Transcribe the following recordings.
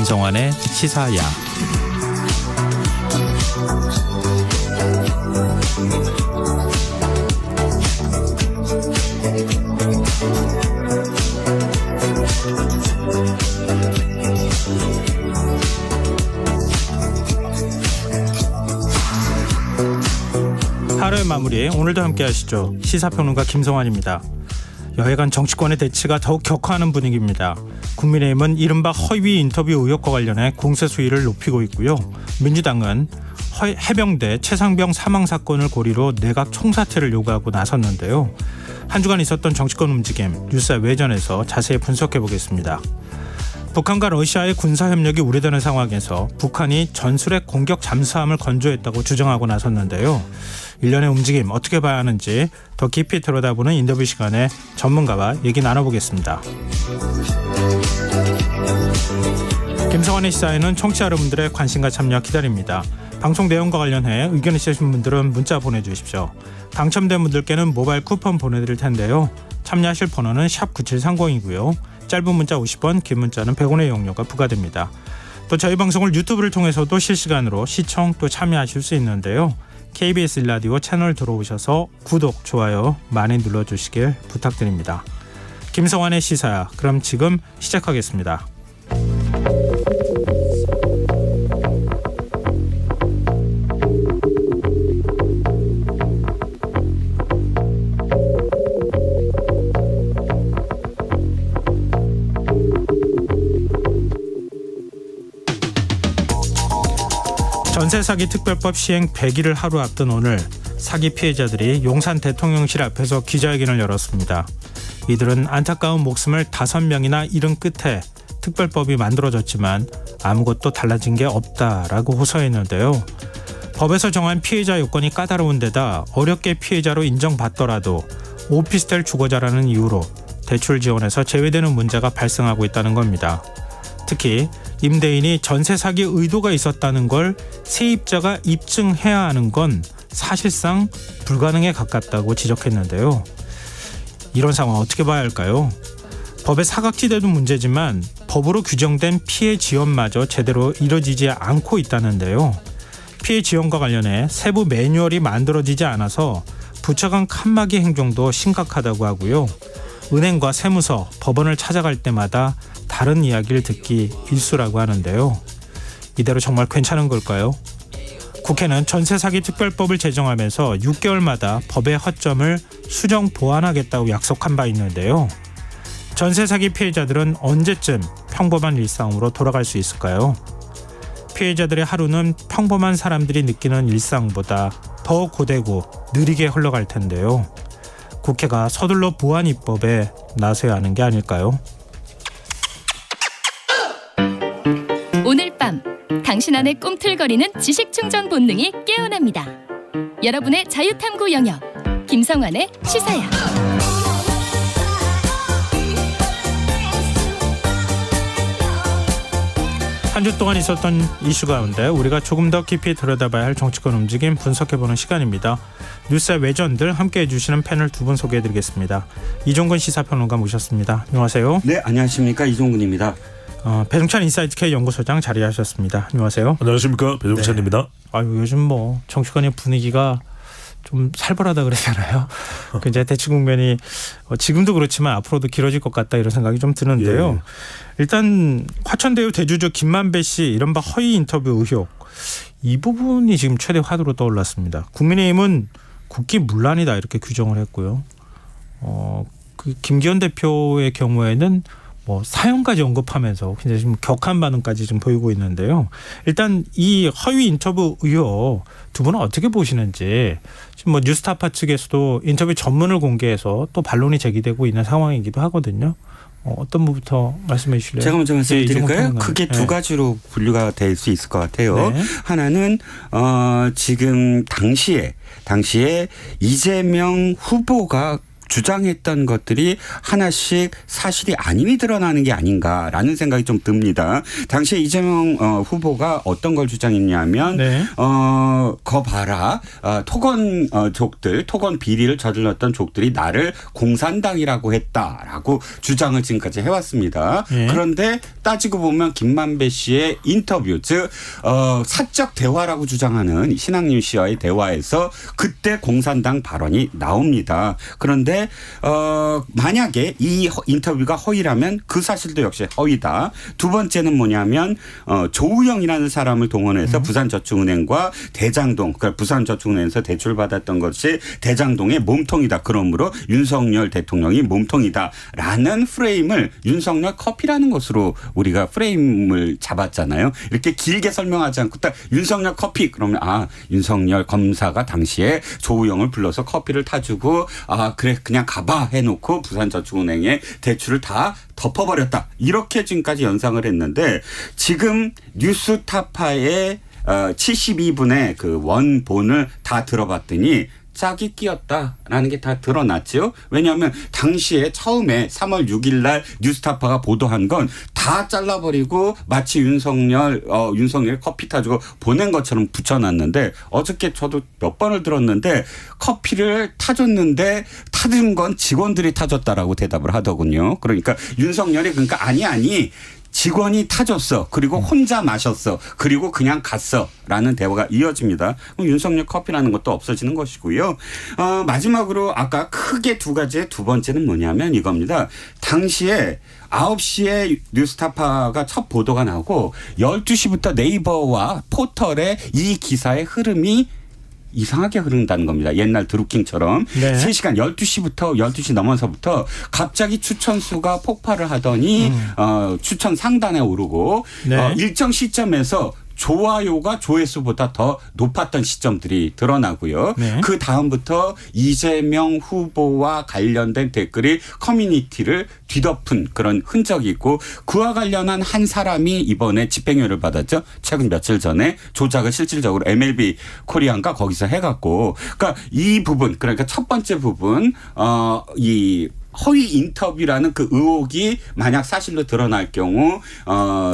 김성환의 시사야. 하루의 마무리, 오늘도 함께 하시죠. 시사평론가 김성환입니다. 여야간 정치권의 대치가 더욱 격화하는 분위기입니다. 국민의힘은 이른바 허위 인터뷰 의혹과 관련해 공세 수위를 높이고 있고요. 민주당은 해병대 최상병 사망 사건을 고리로 내각 총사퇴를 요구하고 나섰는데요. 한 주간 있었던 정치권 움직임, 뉴스 외전에서 자세히 분석해 보겠습니다. 북한과 러시아의 군사협력이 우려되는 상황에서 북한이 전술핵 공격 잠수함을 건조했다고 주장하고 나섰는데요. 일련의 움직임 어떻게 봐야 하는지 더 깊이 들여다보는 인터뷰 시간에 전문가와 얘기 나눠보겠습니다. 김성환의 시사에는 청취자 여러분들의 관심과 참여 기다립니다. 방송 내용과 관련해 의견 있으신 분들은 문자 보내주십시오. 당첨된 분들께는 모바일 쿠폰 보내드릴 텐데요. 참여하실 번호는 샵 9730이고요. 짧은 문자 50원, 긴 문자는 100원의 이용료가 부과됩니다. 또 저희 방송을 유튜브를 통해서도 실시간으로 시청 또 참여하실 수 있는데요. KBS 1라디오 채널 들어오셔서 구독, 좋아요 많이 눌러주시길 부탁드립니다. 김성환의 시사야, 그럼 지금 시작하겠습니다. 전세 사기 특별법 시행 100일을 하루 앞둔 오늘, 사기 피해자들이 용산 대통령실 앞에서 기자회견을 열었습니다. 이들은 안타까운 목숨을 5명이나 잃은 끝에 특별법이 만들어졌지만 아무것도 달라진 게 없다라고 호소했는데요. 법에서 정한 피해자 요건이 까다로운 데다 어렵게 피해자로 인정받더라도 오피스텔 주거자라는 이유로 대출 지원에서 제외되는 문제가 발생하고 있다는 겁니다. 특히 임대인이 전세 사기 의도가 있었다는 걸 세입자가 입증해야 하는 건 사실상 불가능에 가깝다고 지적했는데요. 이런 상황 어떻게 봐야 할까요? 법의 사각지대도 문제지만 법으로 규정된 피해 지원마저 제대로 이뤄지지 않고 있다는데요. 피해 지원과 관련해 세부 매뉴얼이 만들어지지 않아서 부처 간 칸막이 행정도 심각하다고 하고요. 은행과 세무서, 법원을 찾아갈 때마다 다른 이야기를 듣기 일쑤라고 하는데요. 이대로 정말 괜찮은 걸까요? 국회는 전세 사기 특별법을 제정하면서 6개월마다 법의 허점을 수정 보완하겠다고 약속한 바 있는데요. 전세 사기 피해자들은 언제쯤 평범한 일상으로 돌아갈 수 있을까요? 피해자들의 하루는 평범한 사람들이 느끼는 일상보다 더 고되고 느리게 흘러갈 텐데요. 국회가 서둘러 보완 입법에 나서야 하는 게 아닐까요? 오늘 밤 당신 안에 꿈틀거리는 지식충전 본능이 깨어납니다. 여러분의 자유탐구 영역 김성환의 시사야. 한 주 동안 있었던 이슈 가운데 우리가 조금 더 깊이 들여다봐야 할 정치권 움직임 분석해보는 시간입니다. 뉴스의 외전들 함께해 주시는 패널 두 분 소개해드리겠습니다. 이종근 시사평론가 모셨습니다. 안녕하세요. 네, 안녕하십니까, 이종근입니다. 배종찬 인사이트K 연구소장 자리하셨습니다. 안녕하세요. 안녕하십니까, 배종찬입니다. 네. 아유, 요즘 뭐 정치권의 분위기가 좀 살벌하다 그러잖아요. 이제 대치 국면이 지금도 그렇지만 앞으로도 길어질 것 같다 이런 생각이 좀 드는데요. 예. 일단 화천대유 대주주 김만배 씨 이른바 허위 인터뷰 의혹, 이 부분이 지금 최대 화두로 떠올랐습니다. 국민의힘은 국기문란이다 이렇게 규정을 했고요. 그 김기현 대표의 경우에는 뭐 사연까지 언급하면서 굉장히 좀 격한 반응까지 좀 보이고 있는데요. 일단 이 허위 인터뷰 의혹 두 분은 어떻게 보시는지, 지금 뭐 뉴스타파 측에서도 인터뷰 전문을 공개해서 또 반론이 제기되고 있는 상황이기도 하거든요. 어떤 부분부터 말씀해 주실래요? 제가 먼저 말씀드릴까요? 크게 두 가지로 분류가 될 수 있을 것 같아요. 네. 하나는 지금 당시에 이재명 후보가 주장했던 것들이 하나씩 사실이 아님이 드러나는 게 아닌가라는 생각이 좀 듭니다. 당시에 이재명 후보가 어떤 걸 주장했냐면 네. 거 봐라. 토건족들, 토건 비리를 저질렀던 족들이 나를 공산당이라고 했다라고 주장을 지금까지 해왔습니다. 예. 그런데 따지고 보면 김만배 씨의 인터뷰, 즉 사적 대화라고 주장하는 신학윤 씨와의 대화에서 그때 공산당 발언이 나옵니다. 그런데 만약에 이 인터뷰가 허위라면 그 사실도 역시 허위다. 두 번째는 뭐냐면 조우영이라는 사람을 동원해서 부산저축은행과 대장동, 그러니까 부산저축은행에서 대출받았던 것이 대장동의 몸통이다. 그러므로 윤석열 대통령이 몸통이다라는 프레임을 윤석열 커피라는 것으로 우리가 프레임을 잡았잖아요. 이렇게 길게 설명하지 않고 딱 윤석열 커피 그러면 윤석열 검사가 당시에 조우영을 불러서 커피를 타주고 그래 그냥 가봐 해놓고 부산저축은행에 대출을 다 덮어버렸다. 이렇게 지금까지 연상을 했는데 지금 뉴스타파의 72분의 그 원본을 다 들어봤더니 짝이 끼었다라는 게 다 드러났죠. 왜냐하면 당시에 처음에 3월 6일 날 뉴스타파가 보도한 건 다 잘라버리고 마치 윤석열 커피 타주고 보낸 것처럼 붙여놨는데 어저께 저도 몇 번을 들었는데 커피를 타줬는데 타준 건 직원들이 타줬다라고 대답을 하더군요. 그러니까 윤석열이 그러니까 아니 직원이 타줬어. 그리고 혼자 마셨어. 그리고 그냥 갔어. 라는 대화가 이어집니다. 그럼 윤석열 커피라는 것도 없어지는 것이고요. 마지막으로 아까 크게 두 가지의 두 번째는 뭐냐면 이겁니다. 당시에 9시에 뉴스타파가 첫 보도가 나오고 12시부터 네이버와 포털에 이 기사의 흐름이 이상하게 흐른다는 겁니다. 옛날 드루킹처럼. 네. 3시간 12시부터 12시 넘어서부터 갑자기 추천수가 폭발을 하더니 추천 상단에 오르고 네. 일정 시점에서 좋아요가 조회수보다 더 높았던 시점들이 드러나고요. 네. 그 다음부터 이재명 후보와 관련된 댓글이 커뮤니티를 뒤덮은 그런 흔적이 있고 그와 관련한 한 사람이 이번에 집행유예를 받았죠. 최근 며칠 전에 조작을 실질적으로 MLB 코리안가 거기서 해갖고 그러니까 이 부분 그러니까 첫 번째 부분 이 허위 인터뷰라는 그 의혹이 만약 사실로 드러날 경우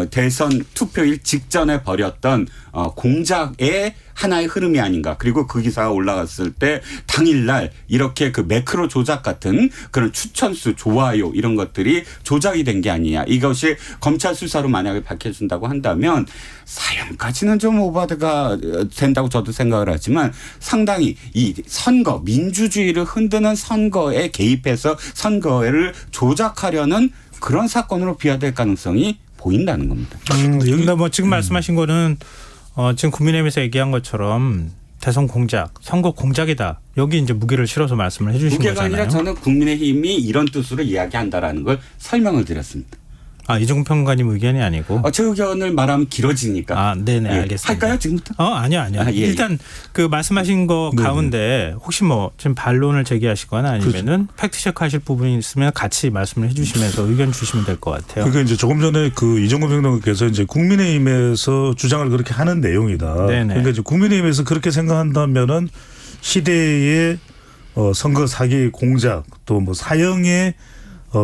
대선 투표일 직전에 벌였던 공작의 하나의 흐름이 아닌가. 그리고 그 기사가 올라갔을 때 당일날 이렇게 그 매크로 조작 같은 그런 추천수, 좋아요 이런 것들이 조작이 된 게 아니냐. 이것이 검찰 수사로 만약에 밝혀진다고 한다면 사형까지는 좀 오바드가 된다고 저도 생각을 하지만 상당히 이 선거, 민주주의를 흔드는 선거에 개입해서 선거를 조작하려는 그런 사건으로 비화될 가능성이 보인다는 겁니다. 그러니까 뭐 지금 말씀하신 거는 지금 국민의힘에서 얘기한 것처럼 대선 공작, 선거 공작이다. 여기 이제 무게를 실어서 말씀을 해 주신 거잖아요. 무게가 아니라 저는 국민의힘이 이런 뜻으로 이야기한다라는 걸 설명을 드렸습니다. 이종국 평론가님 의견이 아니고. 제 의견을 말하면 길어지니까. 네네, 알겠습니다. 할까요, 지금부터? 아니요. 예. 일단 그 말씀하신 거 네네. 가운데 혹시 뭐 지금 반론을 제기하시거나 아니면은 팩트체크 하실 부분이 있으면 같이 말씀을 해 주시면서 의견 주시면 될 것 같아요. 그러니까 이제 조금 전에 그 이종국 평론가께서 이제 국민의힘에서 주장을 그렇게 하는 내용이다. 네네. 그러니까 이제 국민의힘에서 그렇게 생각한다면은 시대의 선거 사기 공작 또 뭐 사형에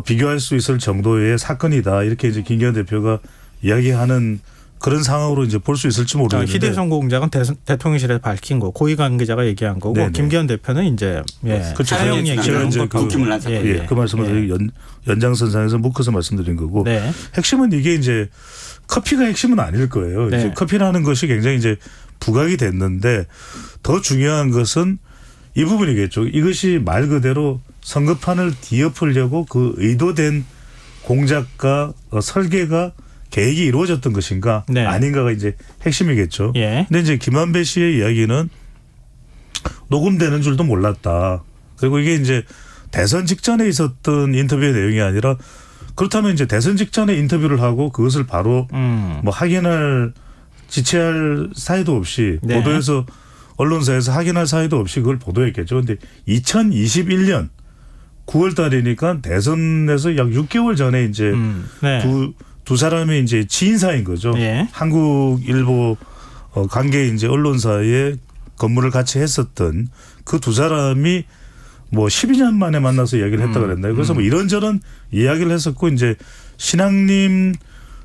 비교할 수 있을 정도의 사건이다. 이렇게 이제 김기현 대표가 이야기하는 그런 상황으로 이제 볼 수 있을지 모르겠는데. 희대선거 공작은 대통령실에서 밝힌 거, 고위 관계자가 얘기한 거고 네네. 김기현 대표는 이제 그렇죠. 사형 제가 얘기를 이제 한 거고. 국힘을 사건. 그 말씀을 연장선상에서 묶어서 말씀드린 거고. 네. 핵심은 이게 이제 커피가 핵심은 아닐 거예요. 네. 이제 커피라는 것이 굉장히 이제 부각이 됐는데 더 중요한 것은 이 부분이겠죠. 이것이 말 그대로 선거판을 뒤엎으려고 그 의도된 공작과 설계가 계획이 이루어졌던 것인가 네. 아닌가가 이제 핵심이겠죠. 예. 근데 이제 김한배 씨의 이야기는 녹음되는 줄도 몰랐다. 그리고 이게 이제 대선 직전에 있었던 인터뷰의 내용이 아니라 그렇다면 이제 대선 직전에 인터뷰를 하고 그것을 바로 뭐 확인할 지체할 사유도 없이 네. 보도해서 언론사에서 확인할 사유도 없이 그걸 보도했겠죠. 그런데 2021년 9월 달이니까 대선에서 약 6개월 전에 이제 네. 두 사람이 이제 지인 사이인 거죠. 예. 한국일보 관계 이제 언론사에 근무를 같이 했었던 그 두 사람이 뭐 12년 만에 만나서 이야기를 했다 그랬나요? 그래서 뭐 이런저런 이야기를 했었고 이제 신학님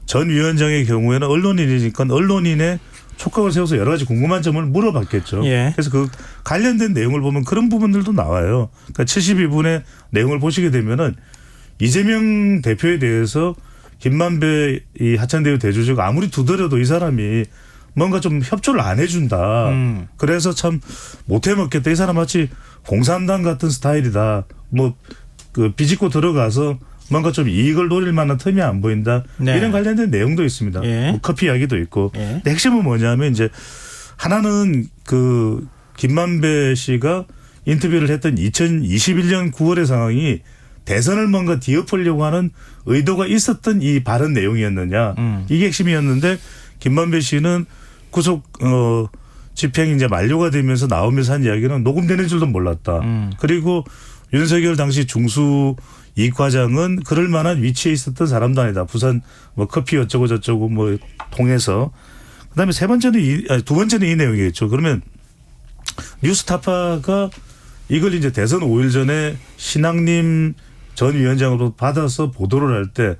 전 위원장의 경우에는 언론인이니까 언론인의 촉각을 세워서 여러 가지 궁금한 점을 물어봤겠죠. 예. 그래서 그 관련된 내용을 보면 그런 부분들도 나와요. 그러니까 72분의 내용을 보시게 되면은 이재명 대표에 대해서 김만배 이 하천대유 대주주가 아무리 두드려도 이 사람이 뭔가 좀 협조를 안 해준다. 그래서 참 못해 먹겠다. 이 사람 마치 공산당 같은 스타일이다. 뭐 그 비집고 들어가서 뭔가 좀 이익을 노릴 만한 틈이 안 보인다. 네. 이런 관련된 내용도 있습니다. 예. 뭐 커피 이야기도 있고. 예. 근데 핵심은 뭐냐면 이제 하나는 그 김만배 씨가 인터뷰를 했던 2021년 9월의 상황이 대선을 뭔가 뒤엎으려고 하는 의도가 있었던 이 발언 내용이었느냐. 이게 핵심이었는데 김만배 씨는 구속 집행이 이제 만료가 되면서 나오면서 한 이야기는 녹음되는 줄도 몰랐다. 그리고 윤석열 당시 중수 이과장은 그럴 만한 위치에 있었던 사람도 아니다. 부산 뭐 커피 어쩌고 저쩌고 뭐 통해서. 그다음에 두 번째는 이 내용이겠죠. 그러면 뉴스타파가 이걸 이제 대선 5일 전에 신학님 전 위원장으로 받아서 보도를 할 때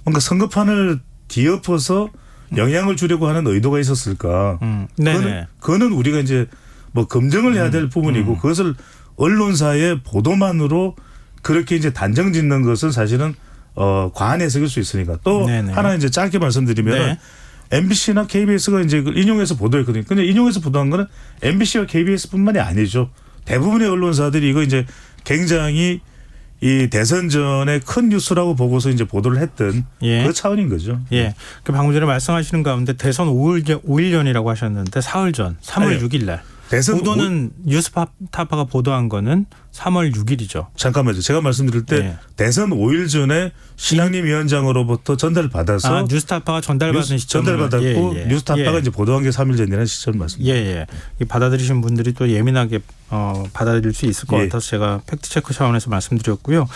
뭔가 선거판을 뒤엎어서 영향을 주려고 하는 의도가 있었을까. 네네. 그거는 우리가 이제 뭐 검증을 해야 될 부분이고 그것을 언론사의 보도만으로 그렇게 이제 단정 짓는 것은 사실은 과한 해석일 수 있으니까. 또 네네. 하나 이제 짧게 말씀드리면 네. MBC나 KBS가 이제 그걸 인용해서 보도했거든요. 근데 인용해서 보도한 거는 MBC와 KBS뿐만이 아니죠. 대부분의 언론사들이 이거 이제 굉장히 이 대선 전에 큰 뉴스라고 보고서 이제 보도를 했던 예. 그 차원인 거죠. 예. 그 방금 전에 말씀하시는 가운데 대선 5일 전이라고 하셨는데 사흘 전 3월 아니, 6일 날. 대선 보도는 뉴스타파가 보도한 거는 3월 6일이죠. 잠깐만요. 제가 말씀드릴 때 예. 대선 5일 전에 신학님 위원장으로부터 전달받아서 뉴스타파가 전달받은 시점을 전달받았고 뉴스타파가 이제 보도한 게 3일 전이라는 시점 맞습니다. 예. 이 받아들이신 분들이 또 예민하게 받아들일 수 있을 것 예. 같아서 제가 팩트체크 차원에서 말씀드렸고요.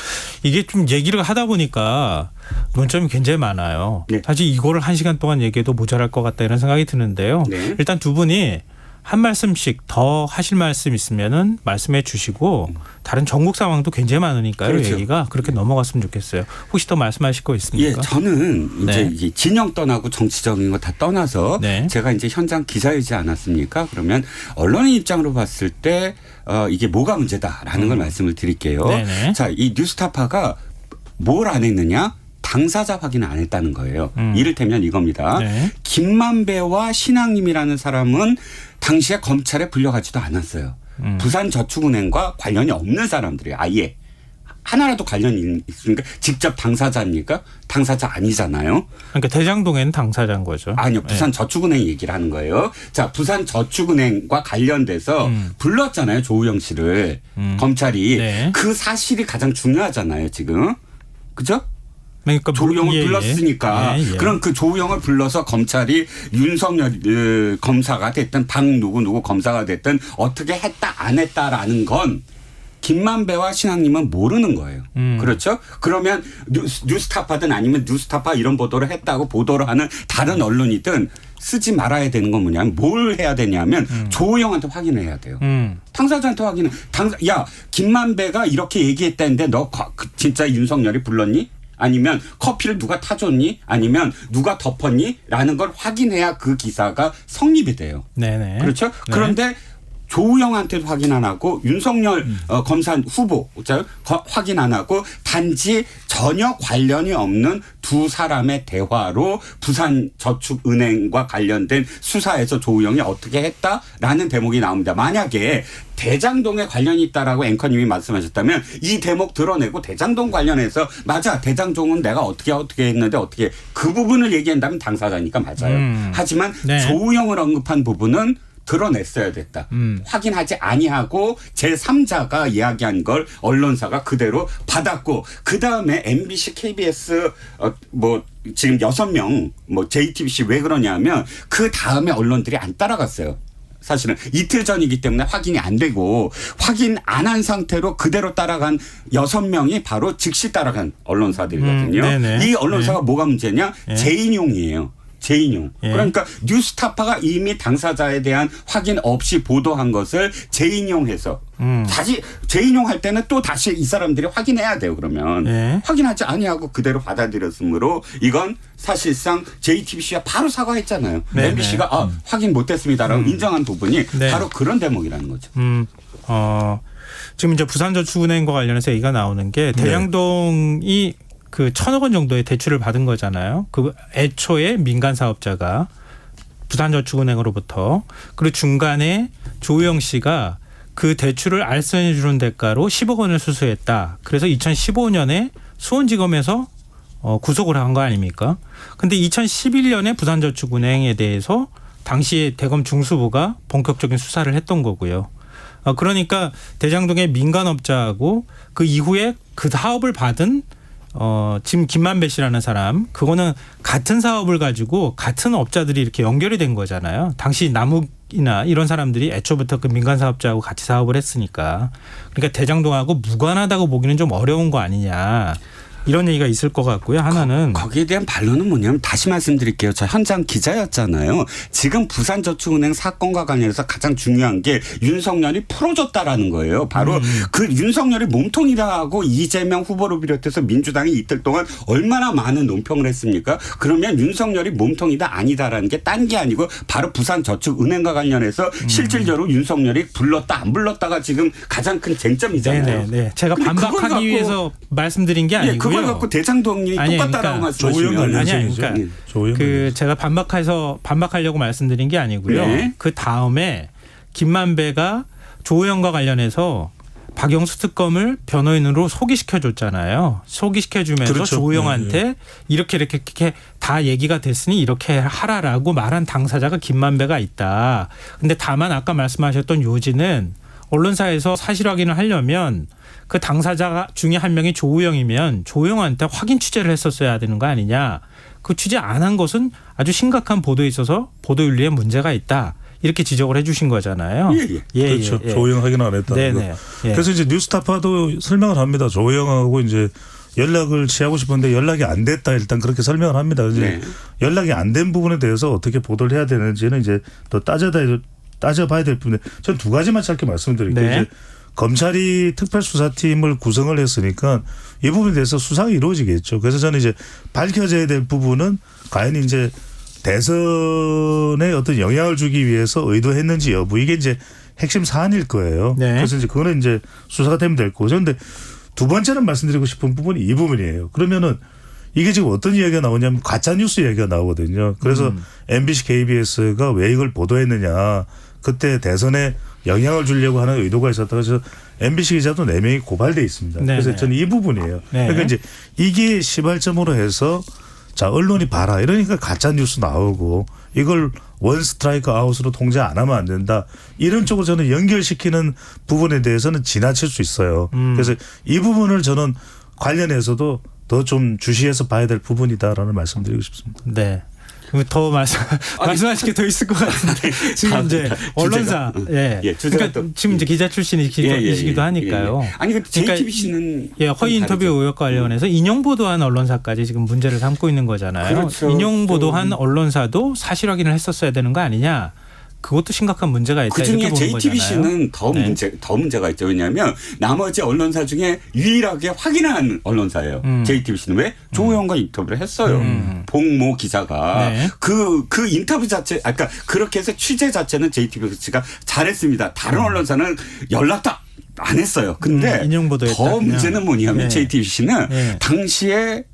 이게 좀 얘기를 하다 보니까 논점이 굉장히 많아요. 네. 사실 이거를 1시간 동안 얘기해도 모자랄 것 같다 이런 생각이 드는데요. 네. 일단 두 분이 한 말씀씩 더 하실 말씀 있으면은 말씀해 주시고 다른 전국 상황도 굉장히 많으니까요. 그렇죠. 얘기가 그렇게 넘어갔으면 좋겠어요. 혹시 더 말씀하실 거 예, 있습니까? 저는 이제 네. 이게 진영 떠나고 정치적인 거 다 떠나서 네. 제가 이제 현장 기자이지 않았습니까? 그러면 언론의 입장으로 봤을 때 이게 뭐가 문제다라는 걸 말씀을 드릴게요. 네네. 자, 이 뉴스타파가 뭘 안 했느냐? 당사자 확인을 안 했다는 거예요. 이를테면 이겁니다. 네. 김만배와 신학님이라는 사람은 당시에 검찰에 불려가지도 않았어요. 부산저축은행과 관련이 없는 사람들이에요. 아예. 하나라도 관련이 있으니까 직접 당사자입니까? 당사자 아니잖아요. 그러니까 대장동에는 당사자인 거죠. 아니요. 부산저축은행 얘기를 하는 거예요. 자, 부산저축은행과 관련돼서 불렀잖아요. 조우영 씨를. 검찰이. 네. 그 사실이 가장 중요하잖아요. 지금. 그죠? 그러니까 조우영을 불렀으니까 그럼 그 조우영을 불러서 검찰이 윤석열 검사가 됐든 박 누구 검사가 됐든 어떻게 했다 안 했다라는 건 김만배와 신학님은 모르는 거예요. 그렇죠? 그러면 뉴스타파든 아니면 뉴스타파 이런 보도를 했다고 보도를 하는 다른 언론이든 쓰지 말아야 되는 건 뭐냐면 뭘 해야 되냐면 조우영한테 확인을 해야 돼요. 당사자한테 확인을. 야, 김만배가 이렇게 얘기했다는데 너 진짜 윤석열이 불렀니? 아니면 커피를 누가 타줬니? 아니면 누가 덮었니? 라는 걸 확인해야 그 기사가 성립이 돼요. 네네. 그렇죠? 네. 그런데 조우영한테도 확인 안 하고 윤석열 검사 후보 확인 안 하고 단지 전혀 관련이 없는 두 사람의 대화로 부산저축은행과 관련된 수사에서 조우영이 어떻게 했다라는 대목이 나옵니다. 만약에 대장동에 관련이 있다라고 앵커님이 말씀하셨다면 이 대목 드러내고 대장동 관련해서 맞아 대장동은 내가 어떻게 했는데 어떻게 그 부분을 얘기한다면 당사자니까 맞아요. 하지만 네. 조우영을 언급한 부분은 드러냈어야 됐다. 확인하지 아니하고 제3자가 이야기한 걸 언론사가 그대로 받았고 그다음에 MBC, KBS 지금 6명 JTBC 왜 그러냐면 그다음에 언론들이 안 따라갔어요. 사실은 이틀 전이기 때문에 확인이 안 되고 확인 안 한 상태로 그대로 따라간 6명이 바로 즉시 따라간 언론사들이거든요. 네네. 이 언론사가 뭐가 문제냐? 재인용이에요. 재인용. 예. 그러니까 뉴스타파가 이미 당사자에 대한 확인 없이 보도한 것을 재인용해서 다시 재인용할 때는 또 다시 이 사람들이 확인해야 돼요. 그러면 예. 확인하지 아니하고 그대로 받아들였으므로 이건 사실상 JTBC가 바로 사과했잖아요. 네, MBC가 확인 못했습니다라고 인정한 부분이 네. 바로 그런 대목이라는 거죠. 지금 이제 부산저축은행과 관련해서 얘기가 나오는 게 대장동이 그 1,000억 원 정도의 대출을 받은 거잖아요. 그 애초에 민간 사업자가 부산저축은행으로부터 그리고 중간에 조우영 씨가 그 대출을 알선해 주는 대가로 10억 원을 수수했다. 그래서 2015년에 수원지검에서 구속을 한 거 아닙니까? 근데 2011년에 부산저축은행에 대해서 당시에 대검 중수부가 본격적인 수사를 했던 거고요. 그러니까 대장동의 민간업자하고 그 이후에 그 사업을 받은 지금 김만배 씨라는 사람 그거는 같은 사업을 가지고 같은 업자들이 이렇게 연결이 된 거잖아요. 당시 남욱이나 이런 사람들이 애초부터 그 민간 사업자하고 같이 사업을 했으니까 그러니까 대장동하고 무관하다고 보기는 좀 어려운 거 아니냐. 이런 얘기가 있을 것 같고요. 하나는 거기에 대한 반론은 뭐냐면 다시 말씀드릴게요. 저 현장 기자였잖아요. 지금 부산저축은행 사건과 관련해서 가장 중요한 게 윤석열이 풀어줬다라는 거예요. 바로 그 윤석열이 몸통이라고 이재명 후보를 비롯해서 민주당이 이틀 동안 얼마나 많은 논평을 했습니까? 그러면 윤석열이 몸통이다 아니다라는 게 딴 게 아니고 바로 부산저축은행과 관련해서 실질적으로 윤석열이 불렀다 안 불렀다가 지금 가장 큰 쟁점이잖아요. 네. 제가 반박하기 위해서 말씀드린 게 아니고요. 그걸 갖고 대장동이 똑같다라고 말씀하시면 그 제가 반박하려고 말씀드린 게 아니고요. 네. 그 다음에 김만배가 조우영과 관련해서 박영수 특검을 변호인으로 소개시켜 줬잖아요. 소개시켜 주면서 그렇죠. 조우영한테 이렇게 다 얘기가 됐으니 이렇게 하라라고 말한 당사자가 김만배가 있다. 근데 다만 아까 말씀하셨던 요지는 언론사에서 사실 확인을 하려면 그 당사자 중에 한 명이 조우영이면 조우영한테 확인 취재를 했었어야 되는 거 아니냐. 그 취재 안 한 것은 아주 심각한 보도에 있어서 보도윤리에 문제가 있다. 이렇게 지적을 해 주신 거잖아요. 그렇죠. 조우영 확인 안 했다는 거. 그래서 이제 뉴스타파도 설명을 합니다. 조우영하고 이제 연락을 취하고 싶은데 연락이 안 됐다 일단 그렇게 설명을 합니다. 이제 연락이 안 된 부분에 대해서 어떻게 보도를 해야 되는지는 이제 또 따져봐야 될 부분인데 전 두 가지만 짧게 말씀드릴게요. 이제 검찰이 특별수사팀을 구성을 했으니까 이 부분에 대해서 수사가 이루어지겠죠. 그래서 저는 이제 밝혀져야 될 부분은 과연 이제 대선에 어떤 영향을 주기 위해서 의도했는지 여부 이게 이제 핵심 사안일 거예요. 그래서 이제 그거는 이제 수사가 되면 될 거고. 그런데 두 번째는 말씀드리고 싶은 부분이 이 부분이에요. 그러면은 이게 지금 어떤 이야기가 나오냐면 가짜뉴스 이야기가 나오거든요. 그래서 MBC, KBS가 왜 이걸 보도했느냐. 그때 대선에 영향을 주려고 하는 의도가 있었다. 그래서 MBC 기자도 4명이 고발돼 있습니다. 그래서 저는 이 부분이에요. 그러니까 이제 이게 시발점으로 해서 자 언론이 봐라 이러니까 가짜 뉴스 나오고 이걸 원 스트라이크 아웃으로 통제 안 하면 안 된다. 이런 쪽으로 저는 연결시키는 부분에 대해서는 지나칠 수 있어요. 그래서 이 부분을 저는 관련해서도 더 좀 주시해서 봐야 될 부분이다라는 말씀드리고 싶습니다. 네. 더 말씀하실 게 더 있을 것 같은데 지금 이제 언론사 그러니까 지금 이제 기자 출신이시기도 하니까요. 아니 근데 JTBC는 허위 인터뷰 의혹과 관련해서 인용 보도한 언론사까지 지금 문제를 삼고 있는 거잖아요. 그렇죠. 인용 보도한 언론사도 사실 확인을 했었어야 되는 거 아니냐. 그것도 심각한 문제가 있다. 그중에 JTBC는 더 문제가 있죠. 왜냐하면 나머지 언론사 중에 유일하게 확인한 언론사예요. JTBC는 왜? 조우영과 인터뷰를 했어요. 봉모 기자가. 그 인터뷰 자체 그러니까 그렇게 해서 취재 자체는 JTBC가 잘했습니다. 다른 언론사는 연락도 안 했어요. 근데 더 문제는 뭐냐면 JTBC는 당시에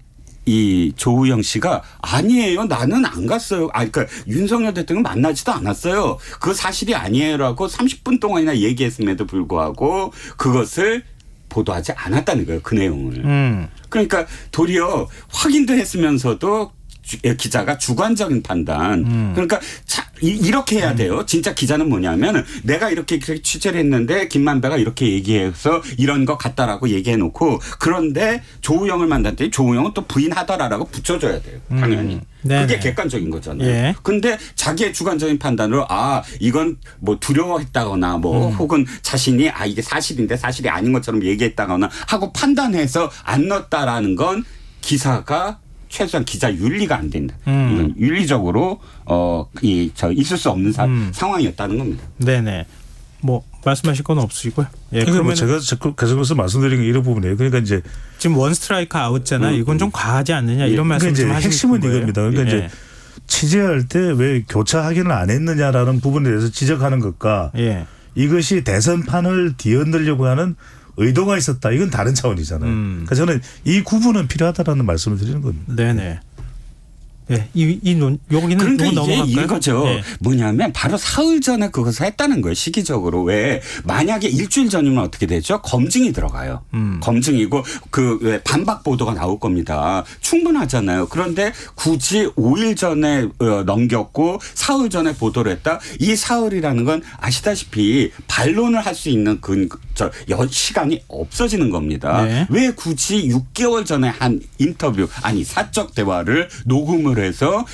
이 조우영 씨가 아니에요. 나는 안 갔어요. 그러니까 윤석열 대통령 만나지도 않았어요. 그거 사실이 아니에요라고 30분 동안이나 얘기했음에도 불구하고 그것을 보도하지 않았다는 거예요. 그 내용을. 그러니까 도리어 확인도 했으면서도 기자가 주관적인 판단. 그러니까 이렇게 해야 돼요. 진짜 기자는 뭐냐면 내가 이렇게 취재를 했는데 김만배가 이렇게 얘기해서 이런 거 같다라고 얘기해놓고 그런데 조우영을 만났더니 조우영은 또 부인하더라라고 붙여줘야 돼요. 당연히. 그게 객관적인 거잖아요. 근데 자기의 주관적인 판단으로 이건 뭐 두려워했다거나 뭐 혹은 자신이 이게 사실인데 사실이 아닌 것처럼 얘기했다거나 하고 판단해서 안 넣었다라는 건 기사가 최소한 기자 윤리가 안 된다. 이건 윤리적으로 있을 수 없는 상황이었다는 겁니다. 네네. 뭐 말씀하실 건 없으시고요. 예, 그러니까 뭐 그러면 제가 계속해서 말씀드린 게 이런 부분이에요. 그러니까 이제 지금 원 스트라이크 아웃잖아요. 이건 좀 과하지 않느냐 이런 말씀 그러니까 좀 이제 하시는 핵심은 거예요. 이겁니다. 그러니까 예. 이제 취재할 때 왜 교차 확인을 안 했느냐라는 부분에 대해서 지적하는 것과 예. 이것이 대선판을 뒤흔들려고 하는 의도가 있었다. 이건 다른 차원이잖아요. 그러니까 저는 이 구분은 필요하다라는 말씀을 드리는 겁니다. 네네. 예, 여기는 그런데 요거 이게 넘어갈까요? 이거죠. 네. 뭐냐면 바로 사흘 전에 그것을 했다는 거예요. 시기적으로. 왜 만약에 일주일 전이면 어떻게 되죠? 검증이 들어가요. 검증이고 왜 반박 보도가 나올 겁니다. 충분하잖아요. 그런데 굳이 5일 전에 넘겼고 사흘 전에 보도를 했다. 이 사흘이라는 건 아시다시피 반론을 할 수 있는 시간이 없어지는 겁니다. 네. 왜 굳이 6개월 전에 한 인터뷰 사적 대화를 녹음을 해서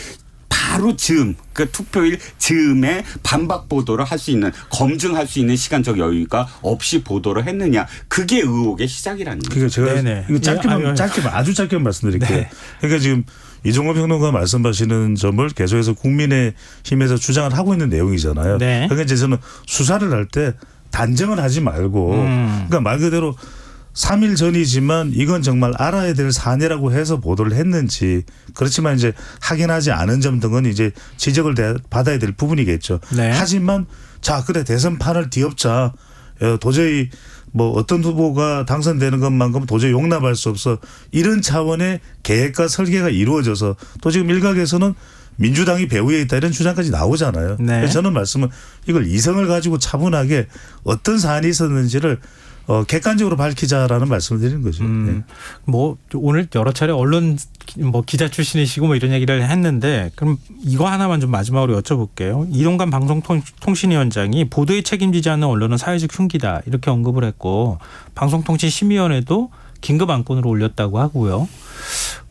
바로 투표일 즈음에 반박 보도를 할 수 있는 검증할 수 있는 시간적 여유가 없이 보도를 했느냐. 그게 의혹의 시작이라는 거죠. 그러니까 제가 네네. 이거 아주 짧게 말씀드릴게요. 네. 그러니까 지금 이종호 평론가 말씀하시는 점을 계속해서 국민의힘에서 주장을 하고 있는 내용이잖아요. 네. 그러니까 이제 저는 수사를 할 때 단정을 하지 말고 그러니까 말 그대로 3일 전이지만 이건 정말 알아야 될 사안이라고 해서 보도를 했는지 그렇지만 이제 확인하지 않은 점 등은 이제 지적을 받아야 될 부분이겠죠. 네. 하지만 자 그래 대선판을 뒤엎자 도저히 뭐 어떤 후보가 당선되는 것만큼 도저히 용납할 수 없어 이런 차원의 계획과 설계가 이루어져서 또 지금 일각에서는 민주당이 배후에 있다 이런 주장까지 나오잖아요. 네. 그래서 저는 말씀은 이걸 이성을 가지고 차분하게 어떤 사안이 있었는지를 객관적으로 밝히자라는 말씀을 드리는 거죠. 네. 뭐 오늘 여러 차례 언론 기자 출신이시고 뭐 이런 얘기를 했는데 그럼 이거 하나만 좀 마지막으로 여쭤볼게요. 이동관 방송통신위원장이 보도에 책임지지 않는 언론은 사회적 흉기다 이렇게 언급을 했고 방송통신심의위원회도 긴급 안건으로 올렸다고 하고요.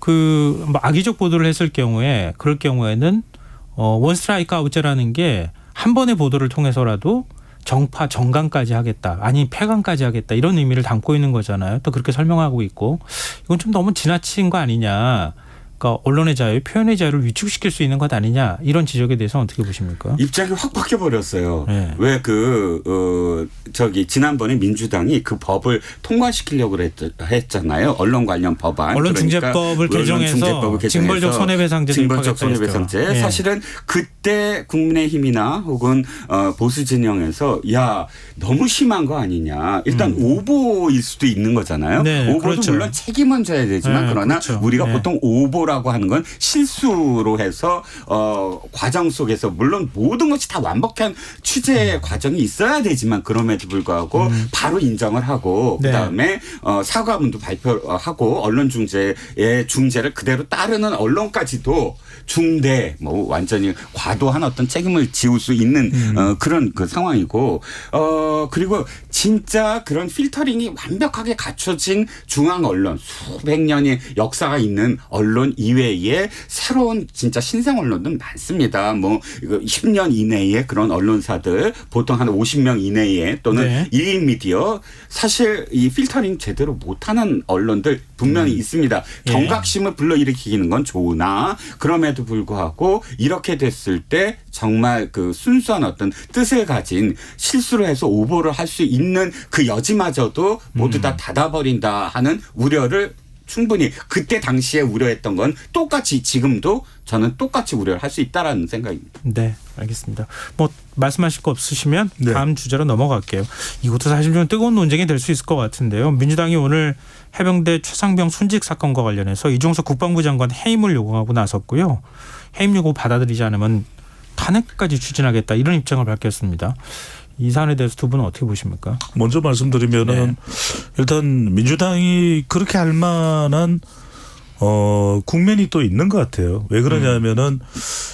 뭐 악의적 보도를 했을 경우에 그럴 경우에는 원 스트라이크 아웃제라는 게 한 번의 보도를 통해서라도 정강까지 하겠다. 아니 폐강까지 하겠다. 이런 의미를 담고 있는 거잖아요. 또 그렇게 설명하고 있고 이건 좀 너무 지나친 거 아니냐. 그러니까 언론의 자유, 표현의 자유를 위축시킬 수 있는 것 아니냐. 이런 지적에 대해서 어떻게 보십니까? 입장이 확 바뀌어버렸어요. 네. 왜 지난번에 민주당이 그 법을 통과시키려고 했잖아요. 언론 관련 법안. 언론중재법을 개정해서 징벌적 손해배상제 징벌적 손해배상제. 네. 사실은 그때 국민의힘이나 혹은 보수 진영에서 야 너무 심한 거 아니냐. 일단 오보일 수도 있는 거잖아요. 네, 오보도 그렇죠. 물론 책임은 져야 되지만 네, 그러나 그렇죠. 우리가 네. 보통 오보라고 하는 건 실수로 해서 과정 속에서 물론 모든 것이 다 완벽한 취재 과정이 있어야 되지만 그럼에도 불구하고 바로 인정을 하고 네. 그다음에 사과문도 발표하고 언론중재의 중재를 그대로 따르는 언론까지도 중대 뭐 완전히 과도한 어떤 책임을 지울 수 있는 그런 그 상황이고 그리고 진짜 그런 필터링이 완벽하게 갖춰진 중앙 언론 수백 년의 역사가 있는 언론 이외에 새로운 진짜 신생 언론도 많습니다. 뭐 이거 10년 이내에 그런 언론사들 보통 한 50명 이내에 또는 네. 1인 미디어 사실 이 필터링 제대로 못하는 언론들 분명히 있습니다. 예. 경각심을 불러일으키는 건 좋으나 그럼에도 불구하고 이렇게 됐을 때 정말 그 순수한 어떤 뜻을 가진 실수를 해서 오보를 할 수 있는 그 여지마저도 모두 다 닫아버린다 하는 우려를 충분히 그때 당시에 우려했던 건 똑같이 지금도 저는 똑같이 우려를 할 수 있다라는 생각입니다. 네, 알겠습니다. 뭐 말씀하실 거 없으시면 네. 다음 주제로 넘어갈게요. 이것도 사실 좀 뜨거운 논쟁이 될 수 있을 것 같은데요. 민주당이 오늘 해병대 최상병 순직 사건과 관련해서 이종석 국방부 장관 해임을 요구하고 나섰고요. 해임 요구 받아들이지 않으면 탄핵까지 추진하겠다 이런 입장을 밝혔습니다. 이 사안에 대해서 두 분은 어떻게 보십니까? 먼저 말씀드리면은 네. 일단 민주당이 그렇게 할 만한 국면이 또 있는 것 같아요. 왜 그러냐면은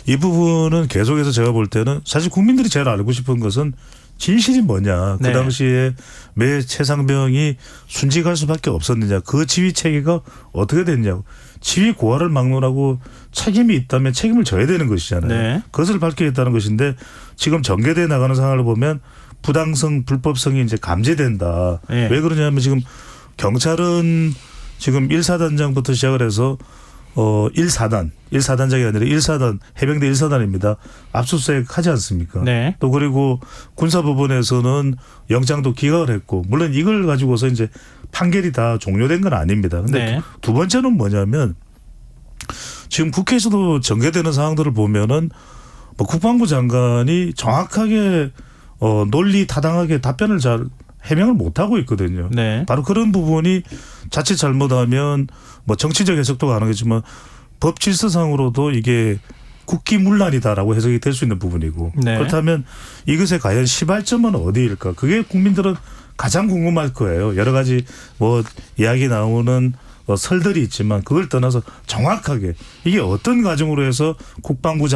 이 부분은 계속해서 제가 볼 때는 사실 국민들이 제일 알고 싶은 것은 진실이 뭐냐. 네. 그 당시에 매 최상병이 순직할 수밖에 없었느냐. 그 지휘 체계가 어떻게 됐냐고. 지휘 고하를 막론하고 책임이 있다면 책임을 져야 되는 것이잖아요. 네. 그것을 밝혀야겠다는 것인데 지금 전개돼 나가는 상황을 보면 부당성, 불법성이 이제 감지된다. 네. 왜 그러냐면 지금 경찰은 지금 1사단장부터 시작을 해서 1사단장이 아니라 1사단 해병대 1사단입니다. 압수수색 하지 않습니까? 네. 또 그리고 군사법원에서는 영장도 기각을 했고 물론 이걸 가지고서 이제 판결이 다 종료된 건 아닙니다. 근데 네. 두 번째는 뭐냐면 지금 국회에서도 전개되는 상황들을 보면은 뭐 국방부 장관이 정확하게 논리 타당하게 답변을 잘 해명을 못 하고 있거든요. 네. 바로 그런 부분이 자칫 잘못하면 뭐 정치적 해석도 가능하지만 법 질서상으로도 이게 국기문란이다라고 해석이 될 수 있는 부분이고 네. 그렇다면 이것의 과연 시발점은 어디일까? 그게 국민들은 가장 궁금할 거예요. 여러 가지 뭐 이야기 나오는 설들이 있지만 그걸 떠나서 정확하게 이게 어떤 과정으로 해서 국방부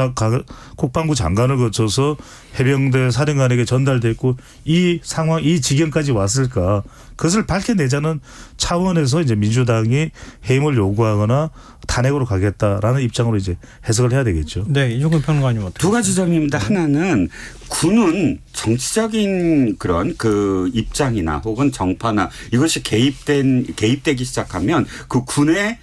장관을 거쳐서 해병대 사령관에게 전달됐고 이 상황 이 지경까지 왔을까 그것을 밝혀내자는 차원에서 이제 민주당이 해임을 요구하거나 탄핵으로 가겠다라는 입장으로 이제 해석을 해야 되겠죠. 네, 이종근 평론가님 어떻게? 두 가지 점입니다. 하나는 군은 정치적인 그런 그 입장이나 혹은 정파나 이것이 개입되기 시작하면 그 군의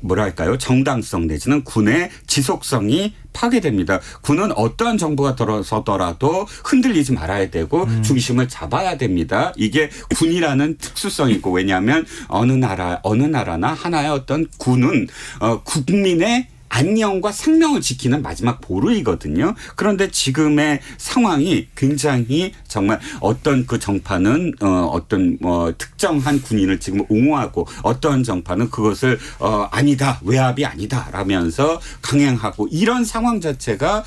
뭐랄까요 정당성 내지는 군의 지속성이 파괴됩니다. 군은 어떠한 정부가 들어서더라도 흔들리지 말아야 되고 중심을 잡아야 됩니다. 이게 군이라는 특수성이 있고 왜냐하면 어느 나라나 하나의 어떤 군은 국민의 안녕과 생명을 지키는 마지막 보루이거든요. 그런데 지금의 상황이 굉장히 정말 어떤 그 정파는 어떤 특정한 군인을 지금 옹호하고 어떤 정파는 그것을 아니다 외압이 아니다 라면서 강행하고 이런 상황 자체가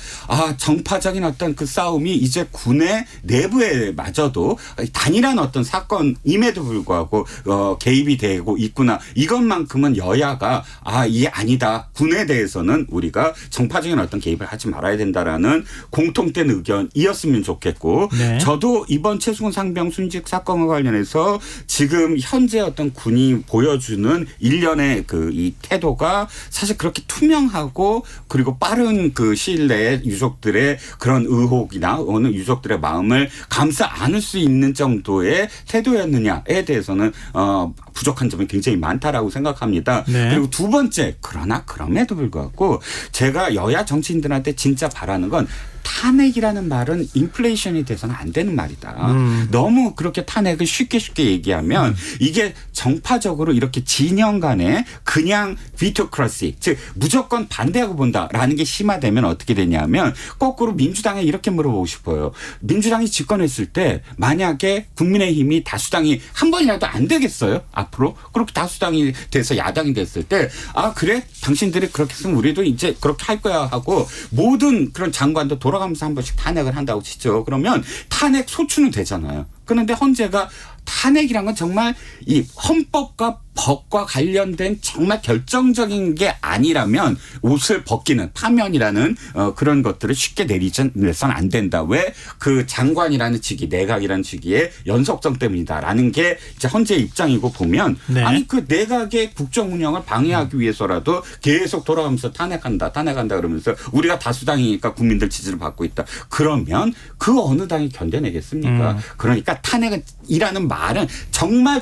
정파적인 어떤 그 싸움이 이제 군의 내부에 마저도 단일한 어떤 사건임에도 불구하고 개입이 되고 있구나. 이것만큼은 여야가 이게 아니다. 군에 대해서 는 우리가 정파적인 어떤 개입을 하지 말아야 된다라는 공통된 의견이었으면 좋겠고 네. 저도 이번 최수근 상병 순직 사건과 관련해서 지금 현재 어떤 군이 보여주는 일련의 그 이 태도가 사실 그렇게 투명하고 그리고 빠른 그 시일 내에 유족들의 그런 의혹이나 어느 유족들의 마음을 감싸 안을 수 있는 정도의 태도였느냐에 대해서는 부족한 점이 굉장히 많다라고 생각합니다. 네. 그리고 두 번째 그러나 그럼에도 불구하고 제가 여야 정치인들한테 진짜 바라는 건 탄핵이라는 말은 인플레이션이 돼서는 안 되는 말이다. 너무 그렇게 탄핵을 쉽게 얘기하면 이게 정파적으로 이렇게 진영 간에 그냥 비토크라시 즉 무조건 반대하고 본다라는 게 심화되면 어떻게 되냐면 거꾸로 민주당에 이렇게 물어보고 싶어요. 민주당이 집권했을 때 만약에 국민의힘이 다수당이 한 번이라도 안 되겠어요? 앞으로? 그렇게 다수당이 돼서 야당이 됐을 때 그래? 당신들이 그렇게 했으면 우리도 이제 그렇게 할 거야 하고 모든 그런 장관도 돌아가면서 한 번씩 탄핵을 한다고 치죠. 그러면 탄핵 소추는 되잖아요. 그런데 헌재가 탄핵이란 건 정말 이 헌법과 법과 관련된 정말 결정적인 게 아니라면 옷을 벗기는 파면이라는 그런 것들을 쉽게 내서는 안 된다. 왜? 그 장관이라는 직위, 내각이라는 직위의 연속성 때문이다라는 게 이제 헌재의 입장이고 보면 네. 아니 그 내각의 국정 운영을 방해하기 위해서라도 계속 돌아가면서 탄핵한다 그러면서 우리가 다수당이니까 국민들 지지를 받고 있다. 그러면 그 어느 당이 견뎌내겠습니까? 그러니까 탄핵이라는 말은 정말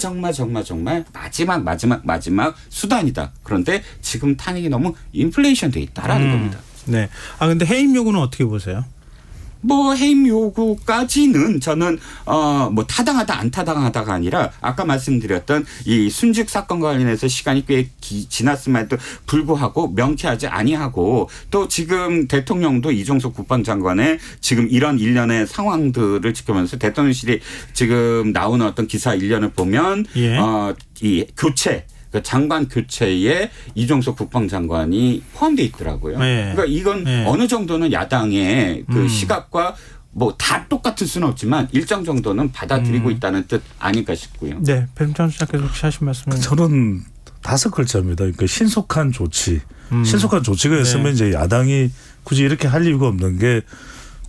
마지막 수단이다. 그런데 지금 탄핵이 너무 인플레이션 돼 있다라는 겁니다. 네. 근데 해임 요구는 어떻게 보세요? 뭐 해임 요구까지는 저는 뭐 타당하다 안 타당하다가 아니라 아까 말씀드렸던 이 순직 사건과 관련해서 시간이 꽤 지났음에도 불구하고 명쾌하지 아니하고 또 지금 대통령도 이종석 국방장관의 지금 이런 일련의 상황들을 지켜보면서 대통령실이 지금 나오는 어떤 기사 일련을 보면 예. 이 교체 그 장관 교체에 이종석 국방장관이 포함되어 있더라고요. 네. 그러니까 이건 네. 어느 정도는 야당의 그 시각과 뭐 다 똑같을 수는 없지만 일정 정도는 받아들이고 있다는 뜻 아닐까 싶고요. 네, 배종찬 수장께서 혹시 하신 말씀은? 저는 5글자입니다. 그러니까 신속한 조치. 신속한 조치가 있으면 네. 이제 야당이 굳이 이렇게 할 이유가 없는 게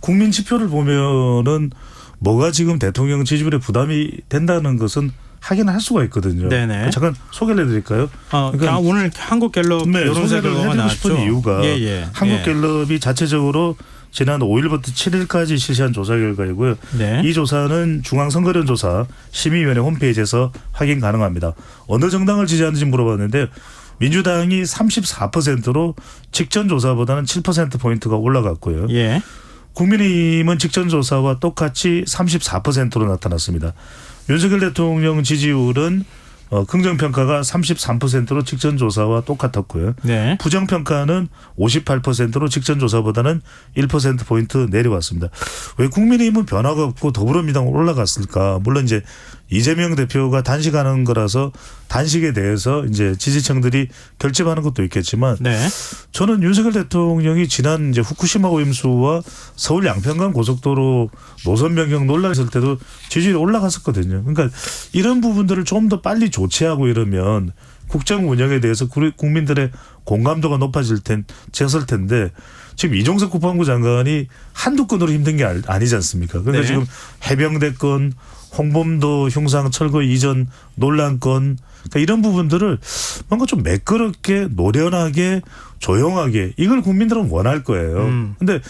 국민 지표를 보면은 뭐가 지금 대통령 지지율에 부담이 된다는 것은 확인을 할 수가 있거든요. 네네. 잠깐 소개를 해드릴까요? 그러니까 오늘 한국갤럽 네, 여론조사 소개를 결과가 해드리고 나왔죠. 싶은 이유가 예. 한국갤럽이 자체적으로 지난 5일부터 7일까지 실시한 조사 결과이고요. 네. 이 조사는 중앙선거론조사 심의위원회 홈페이지에서 확인 가능합니다. 어느 정당을 지지하는지 물어봤는데 민주당이 34%로 직전 조사보다는 7%포인트가 올라갔고요. 예. 국민의힘은 직전 조사와 똑같이 34%로 나타났습니다. 윤석열 대통령 지지율은 긍정평가가 33%로 직전 조사와 똑같았고요. 네. 부정평가는 58%로 직전 조사보다는 1%포인트 내려왔습니다. 왜 국민의힘은 변화가 없고 더불어민주당은 올라갔을까? 물론 이제 이재명 대표가 단식하는 거라서 단식에 대해서 이제 지지층들이 결집하는 것도 있겠지만 네. 저는 윤석열 대통령이 지난 이제 후쿠시마 오염수와 서울 양평강 고속도로 노선 변경 논란이 있을 때도 지지율이 올라갔었거든요. 그러니까 이런 부분들을 좀 더 빨리 조치하고 이러면 국정 운영에 대해서 국민들의 공감도가 높아질 텐데 지금 이종석 국방부 장관이 한두 건으로 힘든 게 아니지 않습니까? 그러니까 네. 지금 해병대 건, 홍범도 흉상 철거 이전 논란 건, 그러니까 이런 부분들을 뭔가 좀 매끄럽게 노련하게 조용하게 이걸 국민들은 원할 거예요. 근데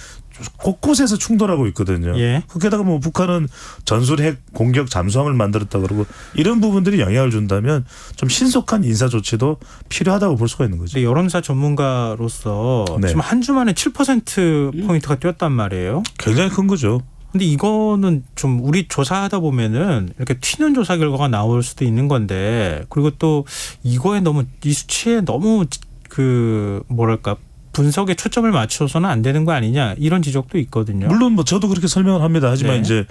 곳곳에서 충돌하고 있거든요. 예. 거기다가 뭐 북한은 전술 핵 공격 잠수함을 만들었다 그러고 이런 부분들이 영향을 준다면 좀 신속한 인사 조치도 필요하다고 볼 수가 있는 거죠. 여론사 전문가로서 네. 지금 한 주 만에 7%포인트가 뛰었단 말이에요. 굉장히 큰 거죠. 근데 이거는 좀 우리 조사하다 보면은 이렇게 튀는 조사 결과가 나올 수도 있는 건데, 그리고 또 이거에 너무 이 수치에 너무 그 뭐랄까 분석에 초점을 맞춰서는 안 되는 거 아니냐 이런 지적도 있거든요. 물론 뭐 저도 그렇게 설명을 합니다. 하지만 네. 이제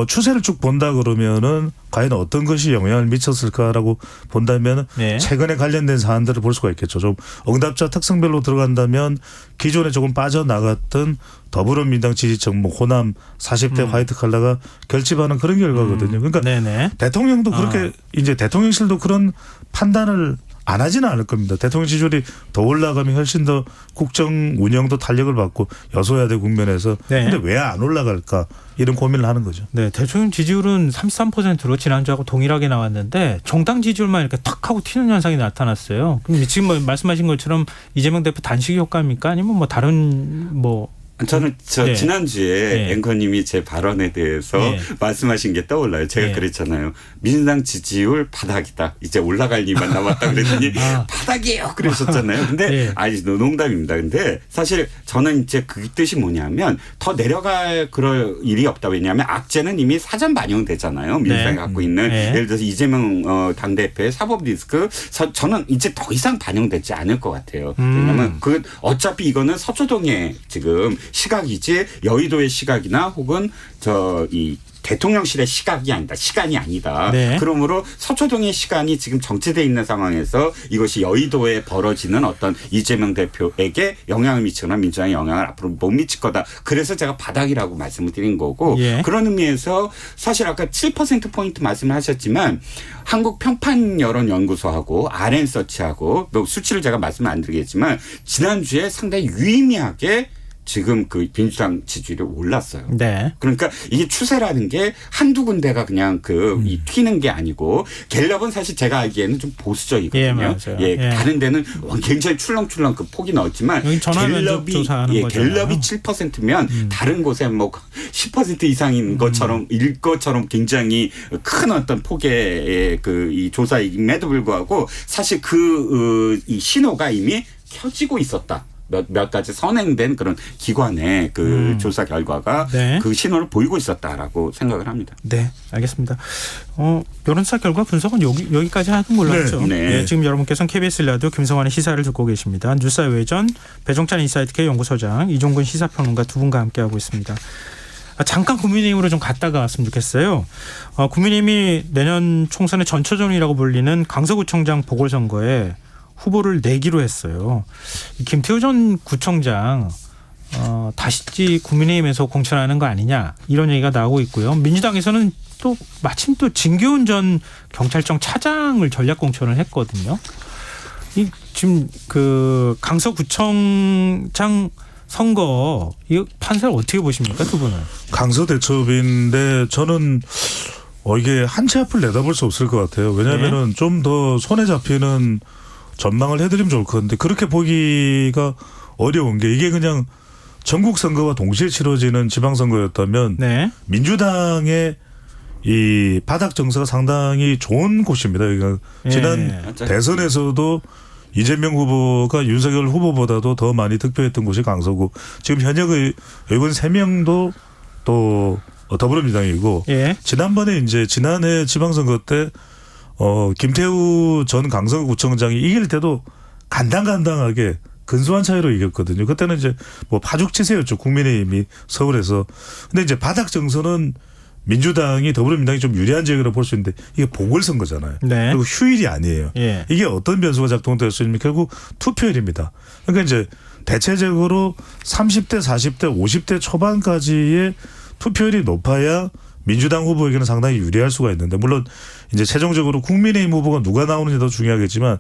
추세를 쭉 본다 그러면은 과연 어떤 것이 영향을 미쳤을까라고 본다면 네. 최근에 관련된 사안들을 볼 수가 있겠죠. 좀 응답자 특성별로 들어간다면 기존에 조금 빠져나갔던 더불어민주당 지지층 뭐 호남 40대 화이트 칼라가 결집하는 그런 결과거든요. 그러니까 네네. 대통령도 그렇게 이제 대통령실도 그런 판단을 안 하지는 않을 겁니다. 대통령 지지율이 더 올라가면 훨씬 더 국정 운영도 탄력을 받고 여소야대 국면에서 네. 근데 왜 안 올라갈까 이런 고민을 하는 거죠. 네, 대통령 지지율은 33%로 지난주하고 동일하게 나왔는데 정당 지지율만 이렇게 탁 하고 튀는 현상이 나타났어요. 그럼 지금 뭐 말씀하신 것처럼 이재명 대표 단식 효과입니까? 아니면 뭐 다른 뭐 저는 네. 지난주에 네. 앵커님이 제 발언에 대해서 네. 말씀하신 게 떠올라요. 제가 네. 그랬잖아요. 민주당 지지율 바닥이다. 이제 올라갈 일만 남았다 그랬더니 아. 바닥이에요 그러셨잖아요. 근데 네. 아니 농담입니다. 근데 사실 저는 이제 그 뜻이 뭐냐면 더 내려갈 그럴 일이 없다. 왜냐하면 악재는 이미 사전 반영되잖아요. 민주당이 네. 갖고 있는 네. 예를 들어서 이재명 당대표의 사법 리스크 저는 이제 더 이상 반영되지 않을 것 같아요. 왜냐하면 그 어차피 이거는 서초동의 지금 시각이지 여의도의 시각이나 혹은 이 대통령실의 시간이 아니다. 네. 그러므로 서초동의 시간이 지금 정체되어 있는 상황에서 이것이 여의도에 벌어지는 어떤 이재명 대표에게 영향을 미치거나 민주당에 영향을 앞으로 못 미칠 거다. 그래서 제가 바닥이라고 말씀을 드린 거고 예. 그런 의미에서 사실 아까 7%포인트 말씀을 하셨지만 한국평판여론연구소하고 RN서치하고 뭐 수치를 제가 말씀을 안 드리겠지만 지난주에 상당히 유의미하게 지금 그 민주당 지지율이 올랐어요. 네. 그러니까 이게 추세라는 게 한두 군데가 그냥 이 튀는 게 아니고 갤럽은 사실 제가 알기에는 좀 보수적이거든요. 예, 맞아요. 예, 예. 다른 데는 굉장히 출렁출렁 그 폭이 넓지만 여기 전화 면접 조사하는 거잖아요. 갤럽이 7%면 다른 곳에 뭐 10% 이상인 것처럼 일 것처럼 굉장히 큰 어떤 폭의 이 조사임에도 불구하고 사실 이 신호가 이미 켜지고 있었다. 몇 가지 선행된 그런 기관의 그 조사 결과가 네. 그 신호를 보이고 있었다라고 생각을 합니다. 네, 알겠습니다. 여론사 결과 분석은 여기까지 하는 걸로 하죠. 네. 네, 지금 여러분께서는 KBS 라디오 김성환의 시사를 듣고 계십니다. 뉴스의 외전 배종찬 인사이트K 연구소장 이종근 시사평론가 두 분과 함께하고 있습니다. 잠깐 국민의힘으로 좀 갔다가 왔으면 좋겠어요. 국민의힘이 내년 총선의 전초전이라고 불리는 강서구청장 보궐선거에 후보를 내기로 했어요. 김태우 전 구청장 다시 국민의힘에서 공천하는 거 아니냐 이런 얘기가 나오고 있고요. 민주당에서는 또 마침 또 진교훈 전 경찰청 차장을 전략 공천을 했거든요. 지금 그 강서구청장 선거 이 판세를 어떻게 보십니까, 두 분은? 강서대첩인데 저는 이게 한 치 앞을 내다볼 수 없을 것 같아요. 왜냐하면은 좀 더 손에 잡히는 전망을 해드리면 좋을 것 같은데 그렇게 보기가 어려운 게 이게 그냥 전국 선거와 동시에 치러지는 지방선거였다면 네. 민주당의 이 바닥 정서가 상당히 좋은 곳입니다. 그러니까 지난 맞아요. 대선에서도 이재명 후보가 윤석열 후보보다도 더 많이 득표했던 곳이 강서구. 지금 현역 의원 3명도 또 더불어민주당이고 예. 지난번에 이제 지난해 지방선거 때 김태우 전 강서구청장이 이길 때도 간당간당하게 근소한 차이로 이겼거든요. 그때는 이제 뭐 파죽지세였죠. 국민의힘이 서울에서. 근데 이제 바닥 정서는 민주당이 더불어민주당이 좀 유리한 지역이라고 볼 수 있는데 이게 보궐선거잖아요. 네. 그리고 휴일이 아니에요. 예. 이게 어떤 변수가 작동되었으면 결국 투표율입니다. 그러니까 이제 대체적으로 30대, 40대, 50대 초반까지의 투표율이 높아야 민주당 후보에게는 상당히 유리할 수가 있는데 물론 이제 최종적으로 국민의힘 후보가 누가 나오느냐도 중요하겠지만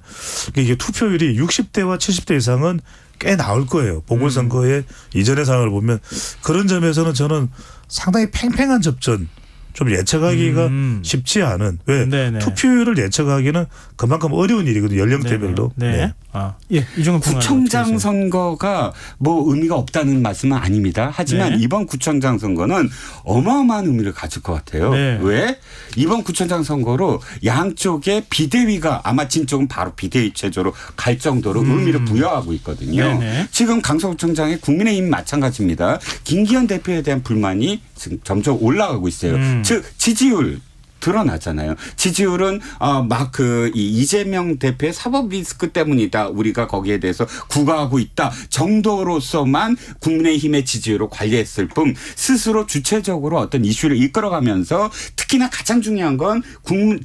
이게 투표율이 60대와 70대 이상은 꽤 나올 거예요. 보궐선거의 이전의 상황을 보면 그런 점에서는 저는 상당히 팽팽한 접전 좀 예측하기가 쉽지 않은 왜 네네. 투표율을 예측하기는 그만큼 어려운 일이거든요. 연령대별로. 네. 네. 아, 예. 이종근 평론가 구청장 어떻게 보세요? 선거가 뭐 의미가 없다는 말씀은 아닙니다. 하지만 네. 이번 구청장 선거는 어마어마한 의미를 가질 것 같아요. 네. 왜? 이번 구청장 선거로 양쪽의 비대위가 아마 진쪽은 바로 비대위 체제로 갈 정도로 의미를 부여하고 있거든요. 네네. 지금 강서구청장의 국민의힘 마찬가지입니다. 김기현 대표에 대한 불만이 지금 점점 올라가고 있어요. 즉 지지율 드러나잖아요. 지지율은 막 그 이재명 대표의 사법 리스크 때문이다. 우리가 거기에 대해서 구가하고 있다 정도로서만 국민의힘의 지지율을 관리했을 뿐 스스로 주체적으로 어떤 이슈를 이끌어가면서 특히나 가장 중요한 건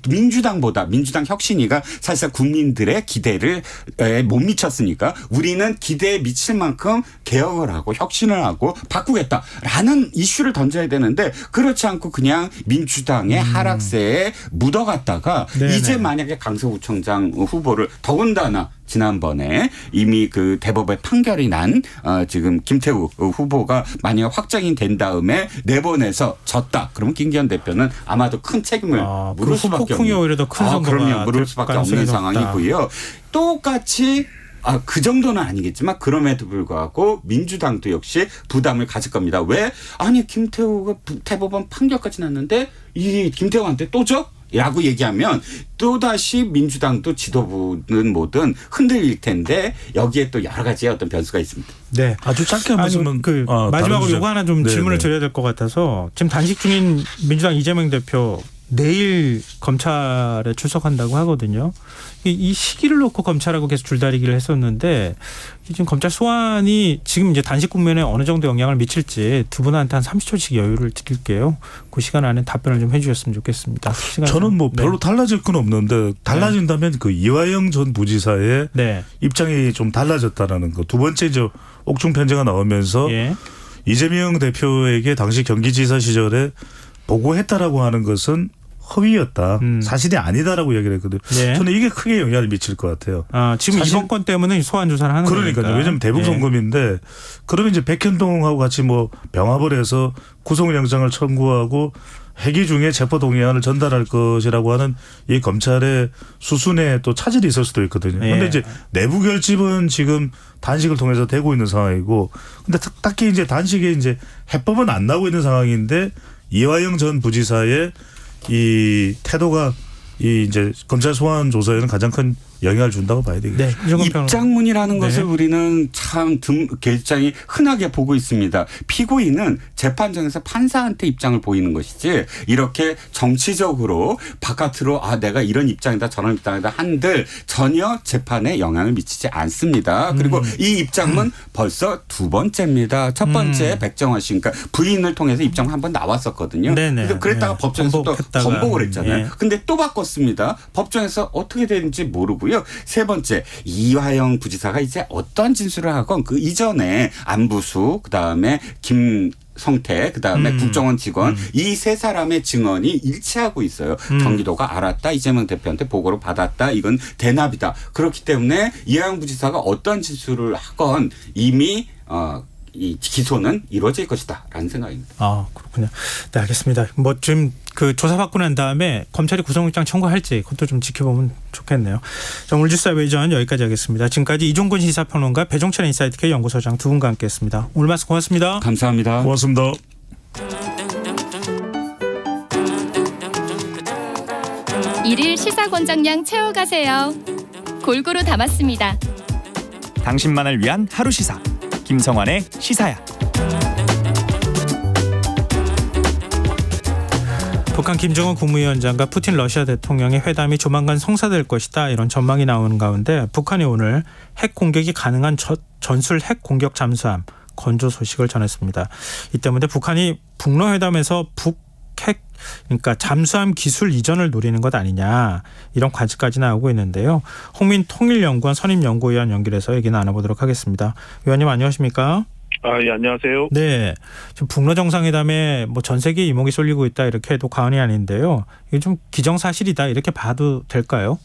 민주당보다 민주당 혁신위가 사실상 국민들의 기대를 못 미쳤으니까 우리는 기대에 미칠 만큼 개혁을 하고 혁신을 하고 바꾸겠다라는 이슈를 던져야 되는데 그렇지 않고 그냥 민주당의 하락세에 묻어갔다가 네네. 이제 만약에 강서구청장 후보를 더군다나 지난번에 이미 그 대법의 판결이 난 지금 김태우 후보가 만약 확정이 된 다음에 내보내서 졌다. 그러면 김기현 대표는 아마도 큰 책임을 물을 그 수밖에 폭풍이 없는. 오히려 더 큰 선거가 그럼요. 물을 될 수밖에 가능성이 없는 높다. 상황이고요. 똑같이 그 정도는 아니겠지만 그럼에도 불구하고 민주당도 역시 부담을 가질 겁니다. 왜? 아니 김태우가 대법원 판결까지 났는데 이 김태우한테 또 줘? 라고 얘기하면 또다시 민주당도 지도부는 뭐든 흔들릴 텐데 여기에 또 여러 가지의 어떤 변수가 있습니다. 네. 아주 짧게 한 말씀은 마지막으로 요거 하나 좀 네네. 질문을 드려야 될 것 같아서 지금 단식 중인 민주당 이재명 대표 내일 검찰에 출석한다고 하거든요. 이 시기를 놓고 검찰하고 계속 줄다리기를 했었는데 지금 검찰 소환이 지금 이제 단식 국면에 어느 정도 영향을 미칠지 두 분한테 한 30초씩 여유를 드릴게요. 그 시간 안에 답변을 좀 해주셨으면 좋겠습니다. 저는 뭐 별로 달라질 건 없는데 달라진다면 그 이화영 전 부지사의 네. 입장이 좀 달라졌다라는 거. 두 번째 이제 옥중 편지가 나오면서 예. 이재명 대표에게 당시 경기지사 시절에 보고했다라고 하는 것은 허위였다. 사실이 아니다라고 이야기를 했거든요. 네. 저는 이게 크게 영향을 미칠 것 같아요. 지금 사실 이번 건 때문에 소환 조사를 하는 거니까. 그러니까요. 왜냐하면 대북 송금인데 그러면 이제 백현동하고 같이 뭐 병합을 해서 구속영장을 청구하고 회기 중에 체포동의안을 전달할 것이라고 하는 이 검찰의 수순에 또 차질이 있을 수도 있거든요. 그런데 예. 이제 내부 결집은 지금 단식을 통해서 되고 있는 상황이고 근데 딱히 이제 단식에 이제 해법은 안 나오고 있는 상황인데 이화영 전 부지사의 이 태도가 이 이제 검찰 소환 조사에는 가장 큰 영향을 준다고 봐야 되겠죠. 네. 입장문이라는 것을 네. 우리는 참 굉장히 흔하게 보고 있습니다. 피고인은 재판정에서 판사한테 입장을 보이는 것이지 이렇게 정치적으로 바깥으로 내가 이런 입장이다 저런 입장이다 한들 전혀 재판에 영향을 미치지 않습니다. 그리고 이 입장문 벌써 두 번째입니다. 첫 번째 백정화 씨 그러니까 부인을 통해서 입장문 한번 나왔었거든요. 네네. 그랬다가 네. 법정에서 또 번복을 했잖아요. 예. 근데 또 바꿨습니다. 법정에서 어떻게 되는지 모르고요. 세 번째 이화영 부지사가 이제 어떤 진술을 하건 그 이전에 안부수 그다음에 김성태 그다음에 국정원 직원 이 세 사람의 증언이 일치하고 있어요. 경기도가 알았다. 이재명 대표한테 보고를 받았다. 이건 대납이다. 그렇기 때문에 이화영 부지사가 어떤 진술을 하건 이미 이 기소는 이루어질 것이다라는 생각입니다. 그렇군요. 네, 알겠습니다. 뭐 지금 그 조사받고 난 다음에 검찰이 구속영장 청구할지 그것도 좀 지켜보면 좋겠네요. 자, 오늘 주스 외전 여기까지 하겠습니다. 지금까지 이종근 시사평론가 배종철 인사이트K 연구소장 두 분과 함께했습니다. 오늘 말씀 고맙습니다. 감사합니다. 고맙습니다. 일일 시사권장량 채워가세요. 골고루 담았습니다. 당신만을 위한 하루 시사 김성환의 시사야. 북한 김정은 국무위원장과 푸틴 러시아 대통령의 회담이 조만간 성사될 것이다 이런 전망이 나오는 가운데 북한이 오늘 핵 공격이 가능한 전술 핵 공격 잠수함 건조 소식을 전했습니다. 이 때문에 북한이 북러 회담에서 북핵 그러니까 잠수함 기술 이전을 노리는 것 아니냐 이런 관측까지 나오고 있는데요. 홍민 통일연구원 선임연구위원 연결해서 얘기 나눠보도록 하겠습니다. 위원님 안녕하십니까? 예, 안녕하세요. 네, 지금 북러 정상회담에 뭐 전 세계 이목이 쏠리고 있다 이렇게 해도 과언이 아닌데요. 이게 좀 기정사실이다 이렇게 봐도 될까요?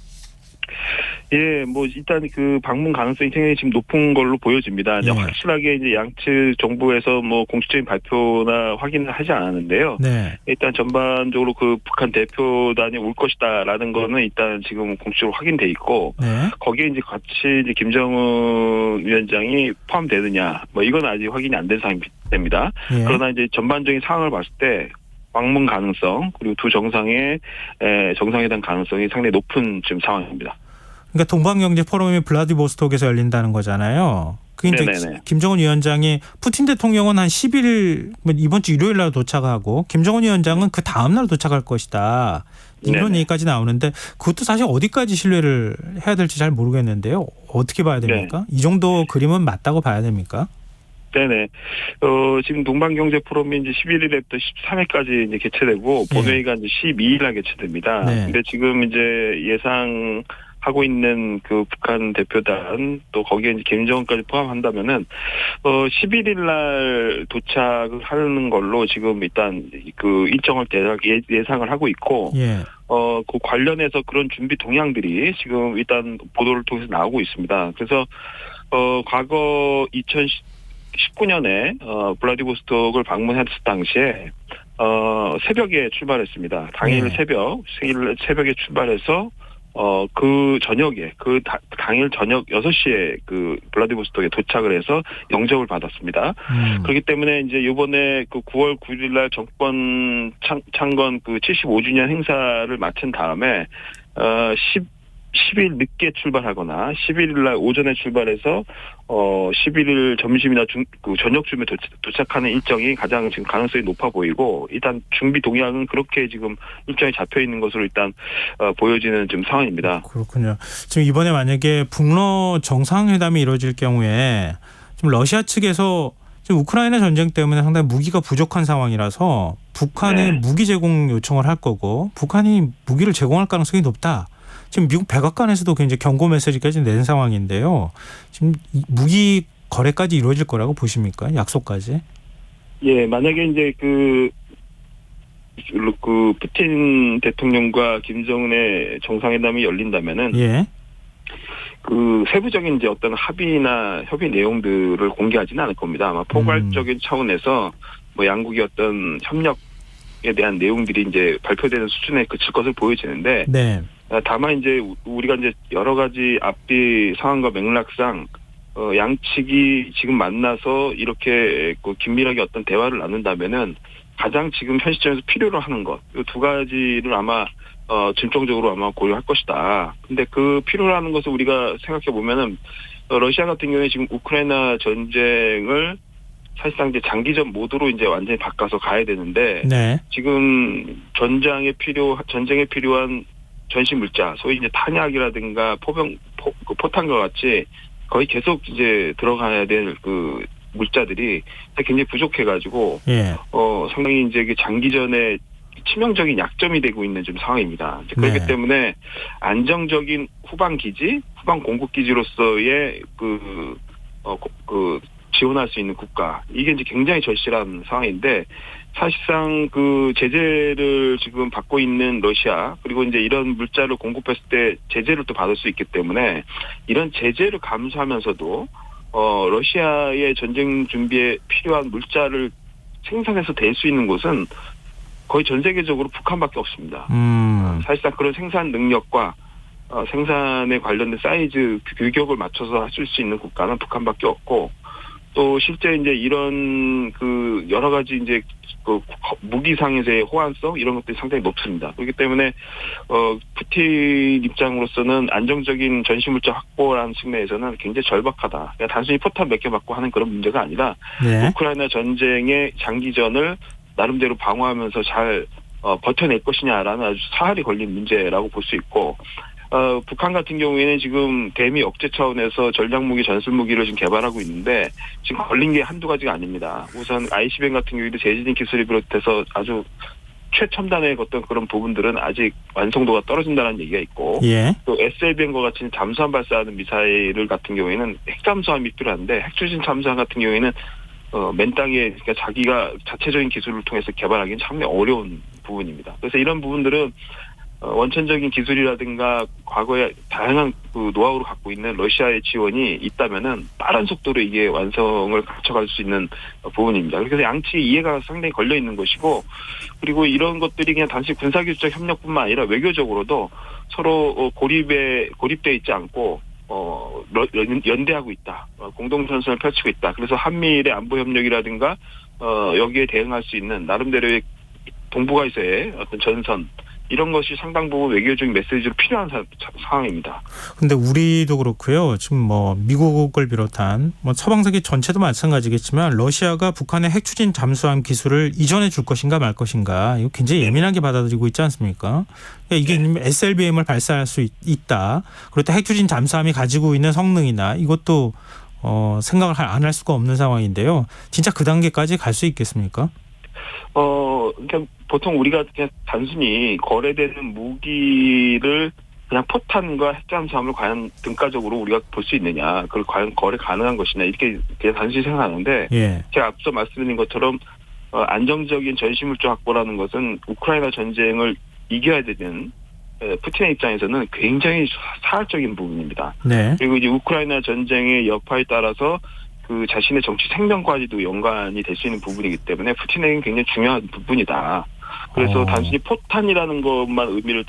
예, 뭐 일단 그 방문 가능성이 굉장히 지금 높은 걸로 보여집니다. 이제 네. 확실하게 이제 양측 정부에서 뭐 공식적인 발표나 확인을 하지 않았는데요. 네. 일단 전반적으로 그 북한 대표단이 올 것이다라는 거는 일단 지금 공식적으로 확인돼 있고 네. 거기에 이제 같이 이제 김정은 위원장이 포함되느냐, 뭐 이건 아직 확인이 안 된 상황입니다. 예. 그러나 이제 전반적인 상황을 봤을 때 방문 가능성 그리고 두 정상의 정상회담 가능성이 상당히 높은 지금 상황입니다. 그러니까 동방경제 포럼이 블라디보스톡에서 열린다는 거잖아요. 그 이제 네네네. 김정은 위원장이 푸틴 대통령은 한 10일 이번 주 일요일 날 도착하고 김정은 위원장은 그 다음 날 도착할 것이다. 이런 네네. 얘기까지 나오는데 그것도 사실 어디까지 신뢰를 해야 될지 잘 모르겠는데요. 어떻게 봐야 됩니까? 이 정도 그림은 맞다고 봐야 됩니까? 네네. 지금 동방경제 포럼이 이제 11일부터 13일까지 이제 개최되고 본회의가 이제 12일 날 개최됩니다. 네. 근데 지금 이제 예상하고 있는 그 북한 대표단 또 거기에 이제 김정은까지 포함한다면은 11일 날 도착을 하는 걸로 지금 일단 그 일정을 대략 예상을 하고 있고 예. 그 관련해서 그런 준비 동향들이 지금 일단 보도를 통해서 나오고 있습니다. 그래서 과거 2019년에 블라디보스톡을 방문했을 당시에 새벽에 출발했습니다. 당일 네. 새벽에 출발해서 그 저녁에 당일 저녁 6시에 그 블라디보스톡에 도착을 해서 영접을 받았습니다. 그렇기 때문에 이제 이번에 그 9월 9일 날 정권 창건 그 75주년 행사를 마친 다음에 10일 늦게 출발하거나 11일 날 오전에 출발해서 11일 점심이나 저녁쯤에 도착하는 일정이 가장 지금 가능성이 높아 보이고 일단 준비 동향은 그렇게 지금 일정이 잡혀 있는 것으로 일단 보여지는 지금 상황입니다. 그렇군요. 지금 이번에 만약에 북러 정상회담이 이루어질 경우에 지금 러시아 측에서 지금 우크라이나 전쟁 때문에 상당히 무기가 부족한 상황이라서 북한에 무기 제공 요청을 할 거고 북한이 무기를 제공할 가능성이 높다. 지금 미국 백악관에서도 굉장히 경고 메시지까지 낸 상황인데요. 지금 무기 거래까지 이루어질 거라고 보십니까? 약속까지? 예, 만약에 이제 그 푸틴 대통령과 김정은의 정상회담이 열린다면은 예. 그 세부적인 이제 어떤 합의나 협의 내용들을 공개하지는 않을 겁니다. 아마 포괄적인 차원에서 뭐 양국의 어떤 협력에 대한 내용들이 이제 발표되는 수준에 그칠 것을 보여지는데. 네. 다만 이제 우리가 이제 여러 가지 앞뒤 상황과 맥락상 양측이 지금 만나서 이렇게 그 긴밀하게 어떤 대화를 나눈다면은 가장 지금 현 시점에서 필요로 하는 것, 이 두 가지를 아마 중점적으로 아마 고려할 것이다. 근데 그 필요로 하는 것을 우리가 생각해 보면은 러시아 같은 경우에 지금 우크라이나 전쟁을 사실상 이제 장기전 모드로 이제 완전히 바꿔서 가야 되는데 네. 지금 전쟁에 필요한 전시 물자, 소위 이제 탄약이라든가 포탄과 같이 거의 계속 이제 들어가야 될 그 물자들이 굉장히 부족해가지고 예. 상당히 이제 장기전에 치명적인 약점이 되고 있는 좀 상황입니다. 그렇기 네. 때문에 안정적인 후방 공급 기지로서의 지원할 수 있는 국가, 이게 이제 굉장히 절실한 상황인데 사실상 그 제재를 지금 받고 있는 러시아, 그리고 이제 이런 물자를 공급했을 때 제재를 또 받을 수 있기 때문에 이런 제재를 감수하면서도 러시아의 전쟁 준비에 필요한 물자를 생산해서 댈 수 있는 곳은 거의 전 세계적으로 북한밖에 없습니다. 사실상 그런 생산 능력과 생산에 관련된 사이즈 규격을 맞춰서 하실 수 있는 국가는 북한밖에 없고, 또 실제 이제 이런 그 여러 가지 이제 그 무기상에서의 호환성 이런 것들이 상당히 높습니다. 그렇기 때문에 푸틴 입장으로서는 안정적인 전시물자 확보라는 측면에서는 굉장히 절박하다. 그냥 단순히 포탄 몇 개 맞고 하는 그런 문제가 아니라 네. 우크라이나 전쟁의 장기전을 나름대로 방어하면서 잘 버텨낼 것이냐라는 아주 사활이 걸린 문제라고 볼 수 있고 북한 같은 경우에는 지금 대미 억제 차원에서 전략무기, 전술무기를 지금 개발하고 있는데 지금 걸린 게 한두 가지가 아닙니다. 우선 ICBM 같은 경우에도 재진입 기술을 비롯해서 아주 최첨단의 어떤 그런 부분들은 아직 완성도가 떨어진다는 얘기가 있고 예. 또 SLBM과 같이 잠수함 발사하는 미사일 같은 경우에는 핵잠수함이 필요한데 핵추진 잠수함 같은 경우에는 맨 땅에 그러니까 자기가 자체적인 기술을 통해서 개발하기는 상당히 어려운 부분입니다. 그래서 이런 부분들은 원천적인 기술이라든가 과거에 다양한 그 노하우를 갖고 있는 러시아의 지원이 있다면은 빠른 속도로 이게 완성을 갖춰갈 수 있는 부분입니다. 그래서 양측의 이해가 상당히 걸려 있는 것이고 그리고 이런 것들이 그냥 단지 군사기술적 협력뿐만 아니라 외교적으로도 서로 고립돼 있지 않고 연대하고 있다. 공동전선을 펼치고 있다. 그래서 한미일의 안보 협력이라든가 여기에 대응할 수 있는 나름대로의 동북아에서의 어떤 전선 이런 것이 상당 부분 외교적인 메시지로 필요한 상황입니다. 근데 우리도 그렇고요. 지금 뭐 미국을 비롯한 뭐 서방 세계 전체도 마찬가지겠지만 러시아가 북한의 핵 추진 잠수함 기술을 이전해 줄 것인가 말 것인가 이거 굉장히 예민하게 받아들이고 있지 않습니까? 그러니까 이게 SLBM을 발사할 수 있다. 그렇다 핵 추진 잠수함이 가지고 있는 성능이나 이것도 생각을 안 할 수가 없는 상황인데요. 진짜 그 단계까지 갈 수 있겠습니까? 그러니까 보통 우리가 그냥 단순히 거래되는 무기를 그냥 포탄과 핵잠수함을 과연 등가적으로 우리가 볼 수 있느냐, 그걸 과연 거래 가능한 것이냐 이렇게 그냥 단순히 생각하는데 예. 제가 앞서 말씀드린 것처럼 안정적인 전시물자 확보라는 것은 우크라이나 전쟁을 이겨야 되는 푸틴의 입장에서는 굉장히 사활적인 부분입니다. 네. 그리고 이제 우크라이나 전쟁의 여파에 따라서 그 자신의 정치 생명과지도 연관이 될 수 있는 부분이기 때문에 푸틴에게는 굉장히 중요한 부분이다. 그래서 단순히 포탄이라는 것만 의미를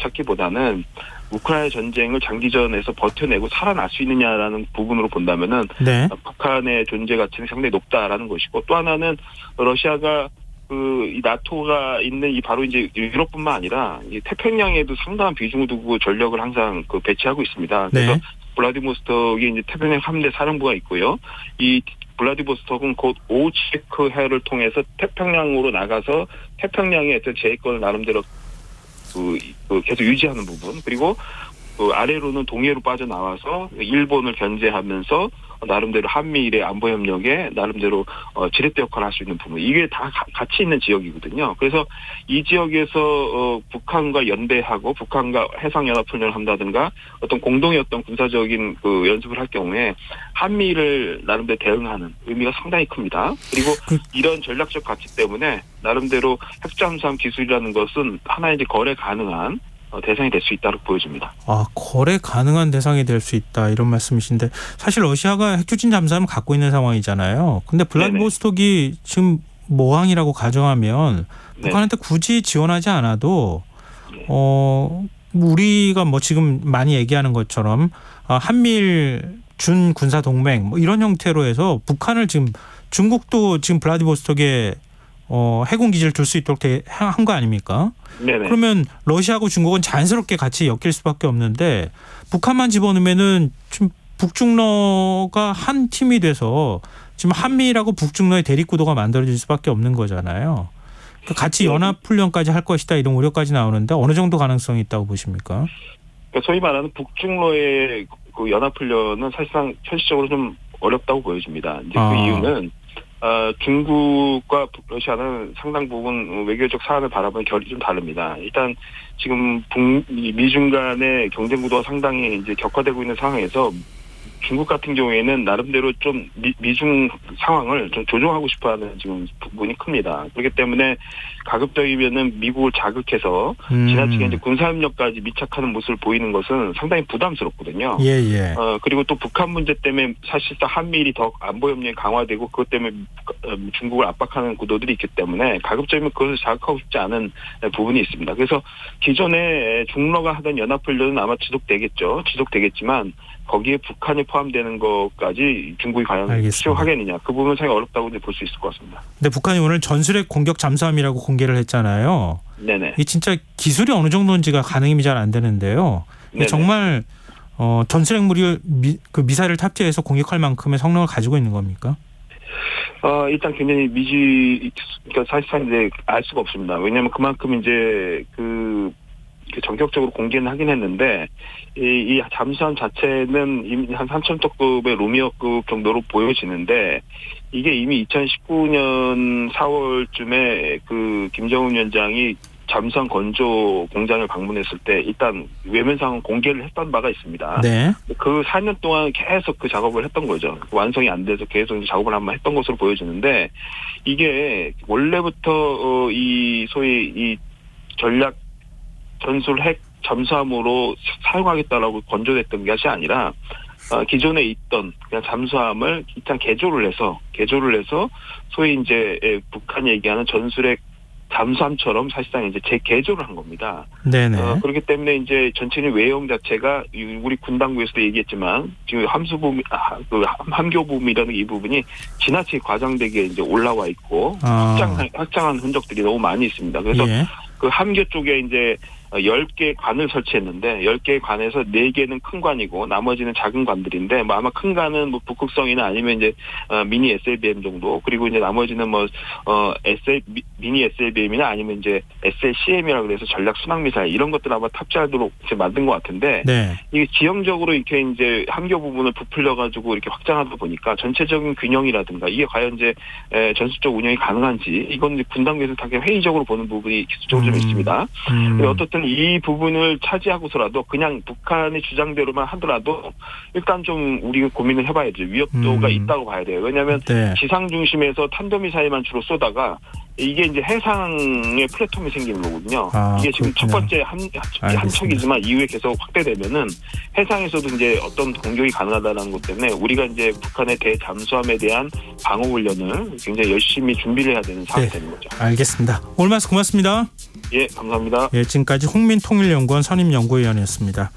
찾기보다는 우크라이나 전쟁을 장기전에서 버텨내고 살아날 수 있느냐라는 부분으로 본다면은 네. 북한의 존재 가치는 상당히 높다라는 것이고 또 하나는 러시아가 이 나토가 있는 이 바로 이제 유럽뿐만 아니라 이 태평양에도 상당한 비중을 두고 전력을 항상 배치하고 있습니다. 그래서 네. 블라디보스톡이 이제 태평양 함대 사령부가 있고요. 이 블라디보스톡은 곧 오체크 해를 통해서 태평양으로 나가서 태평양의 어떤 제해권을 나름대로 계속 유지하는 부분 그리고 아래로는 동해로 빠져나와서 일본을 견제하면서 나름대로 한미일의 안보 협력에 나름대로 지렛대 역할을 할 수 있는 부분 이게 다 같이 있는 지역이거든요. 그래서 이 지역에서 북한과 연대하고 북한과 해상연합훈련을 한다든가 어떤 공동의 어떤 군사적인 연습을 할 경우에 한미일을 나름대로 대응하는 의미가 상당히 큽니다. 그리고 이런 전략적 가치 때문에 나름대로 핵잠수함 기술이라는 것은 하나의 이제 거래 가능한 대상이 될 수 있다고 보여집니다. 거래 가능한 대상이 될 수 있다 이런 말씀이신데 사실 러시아가 핵추진 잠수함을 갖고 있는 상황이잖아요. 근데 블라디보스톡이 지금 모항이라고 가정하면 북한한테 굳이 지원하지 않아도 우리가 뭐 지금 많이 얘기하는 것처럼 한미일 준 군사 동맹 뭐 이런 형태로 해서 북한을 지금 중국도 지금 블라디보스톡에 해군 기지를 둘 수 있도록 한 거 아닙니까? 네네. 그러면 러시아하고 중국은 자연스럽게 같이 엮일 수밖에 없는데 북한만 집어넣으면은 지금 북중러가 한 팀이 돼서 지금 한미일하고 북중러의 대립구도가 만들어질 수밖에 없는 거잖아요. 그러니까 같이 연합훈련까지 할 것이다 이런 우려까지 나오는데 어느 정도 가능성이 있다고 보십니까? 그러니까 소위 말하는 북중러의 연합훈련은 사실상 현실적으로 좀 어렵다고 보여집니다. 이제 그 이유는 중국과 러시아는 상당 부분 외교적 사안을 바라보는 결이 좀 다릅니다. 일단 지금 미중 간의 경쟁 구도가 상당히 이제 격화되고 있는 상황에서 중국 같은 경우에는 나름대로 좀 미중 상황을 좀 조정하고 싶어하는 지금 부분이 큽니다. 그렇기 때문에 가급적이면은 미국을 자극해서 지나치게 이제 군사협력까지 밀착하는 모습을 보이는 것은 상당히 부담스럽거든요. 예. 그리고 또 북한 문제 때문에 사실상 한미일이 더 안보 협력이 강화되고 그것 때문에 중국을 압박하는 구도들이 있기 때문에 가급적이면 그것을 자극하고 싶지 않은 부분이 있습니다. 그래서 기존에 중러가 하던 연합훈련은 아마 지속되겠지만 거기에 북한이 포함되는 것까지 중국이 과연 알겠습니다. 수용하겠느냐. 그 부분은 상당히 어렵다고 볼 수 있을 것 같습니다. 근데 북한이 오늘 전술핵 공격 잠수함이라고 공개를 했잖아요. 네네. 이 진짜 기술이 어느 정도인지가 가늠이 잘 안 되는데요. 근데 네네. 정말 전술핵물이 미사일을 탑재해서 공격할 만큼의 성능을 가지고 있는 겁니까? 일단 굉장히 그러니까 사실상 이제 알 수가 없습니다. 왜냐하면 그만큼 이제 전격적으로 공개는 하긴 했는데 이 잠수함 자체는 이미 한 3,000톤급의 루미어급 정도로 보여지는데 이게 이미 2019년 4월쯤에 김정은 위원장이 잠수함 건조 공장을 방문했을 때 일단 외면상 공개를 했던 바가 있습니다. 네. 그 4년 동안 계속 그 작업을 했던 거죠. 완성이 안 돼서 계속 이제 작업을 한번 했던 것으로 보여지는데 이게 원래부터 이 소위 이 전략 전술 핵 잠수함으로 사용하겠다라고 건조됐던 것이 아니라 기존에 있던 그냥 잠수함을 일단 개조를 해서 소위 이제 북한이 얘기하는 전술핵 잠수함처럼 사실상 이제 재개조를 한 겁니다. 네네. 그렇기 때문에 이제 전체적인 외형 자체가 우리 군 당국에서도 얘기했지만 지금 함교부미라는 이 부분이 지나치게 과장되게 이제 올라와 있고 확장한 흔적들이 너무 많이 있습니다. 그래서 예. 그 함교 쪽에 이제 10개 관을 설치했는데 10개 관에서 4개는 큰 관이고 나머지는 작은 관들인데 아마 큰 관은 북극성이나 아니면 이제 미니 SLBM 정도 그리고 이제 나머지는 미니 SLBM이나 아니면 이제 SLCM이라고 해서 전략 순항 미사일 이런 것들 아마 탑재하도록 이제 만든 것 같은데 네. 이게 지형적으로 이렇게 이제 함교 부분을 부풀려 가지고 이렇게 확장하다 보니까 전체적인 균형이라든가 이게 과연 이제 전술적 운영이 가능한지 이건 이제 군 당국에서 당연히 회의적으로 보는 부분이 기술적으로 좀 있습니다. 어떻든 이 부분을 차지하고서라도 그냥 북한의 주장대로만 하더라도 일단 좀 우리가 고민을 해봐야죠. 위협도가 있다고 봐야 돼요. 왜냐하면 네. 지상 중심에서 탄도미사일만 주로 쏘다가 이게 이제 해상에 플랫폼이 생기는 거거든요. 이게 지금 그렇군요. 첫 번째 한 척이지만 이후에 계속 확대되면은 해상에서도 이제 어떤 공격이 가능하다는 것 때문에 우리가 이제 북한의 대잠수함에 대한 방어 훈련을 굉장히 열심히 준비를 해야 되는 상황이 되는 거죠. 알겠습니다. 오늘 말씀 고맙습니다. 예, 감사합니다. 예, 지금까지 홍민통일연구원 선임연구위원이었습니다.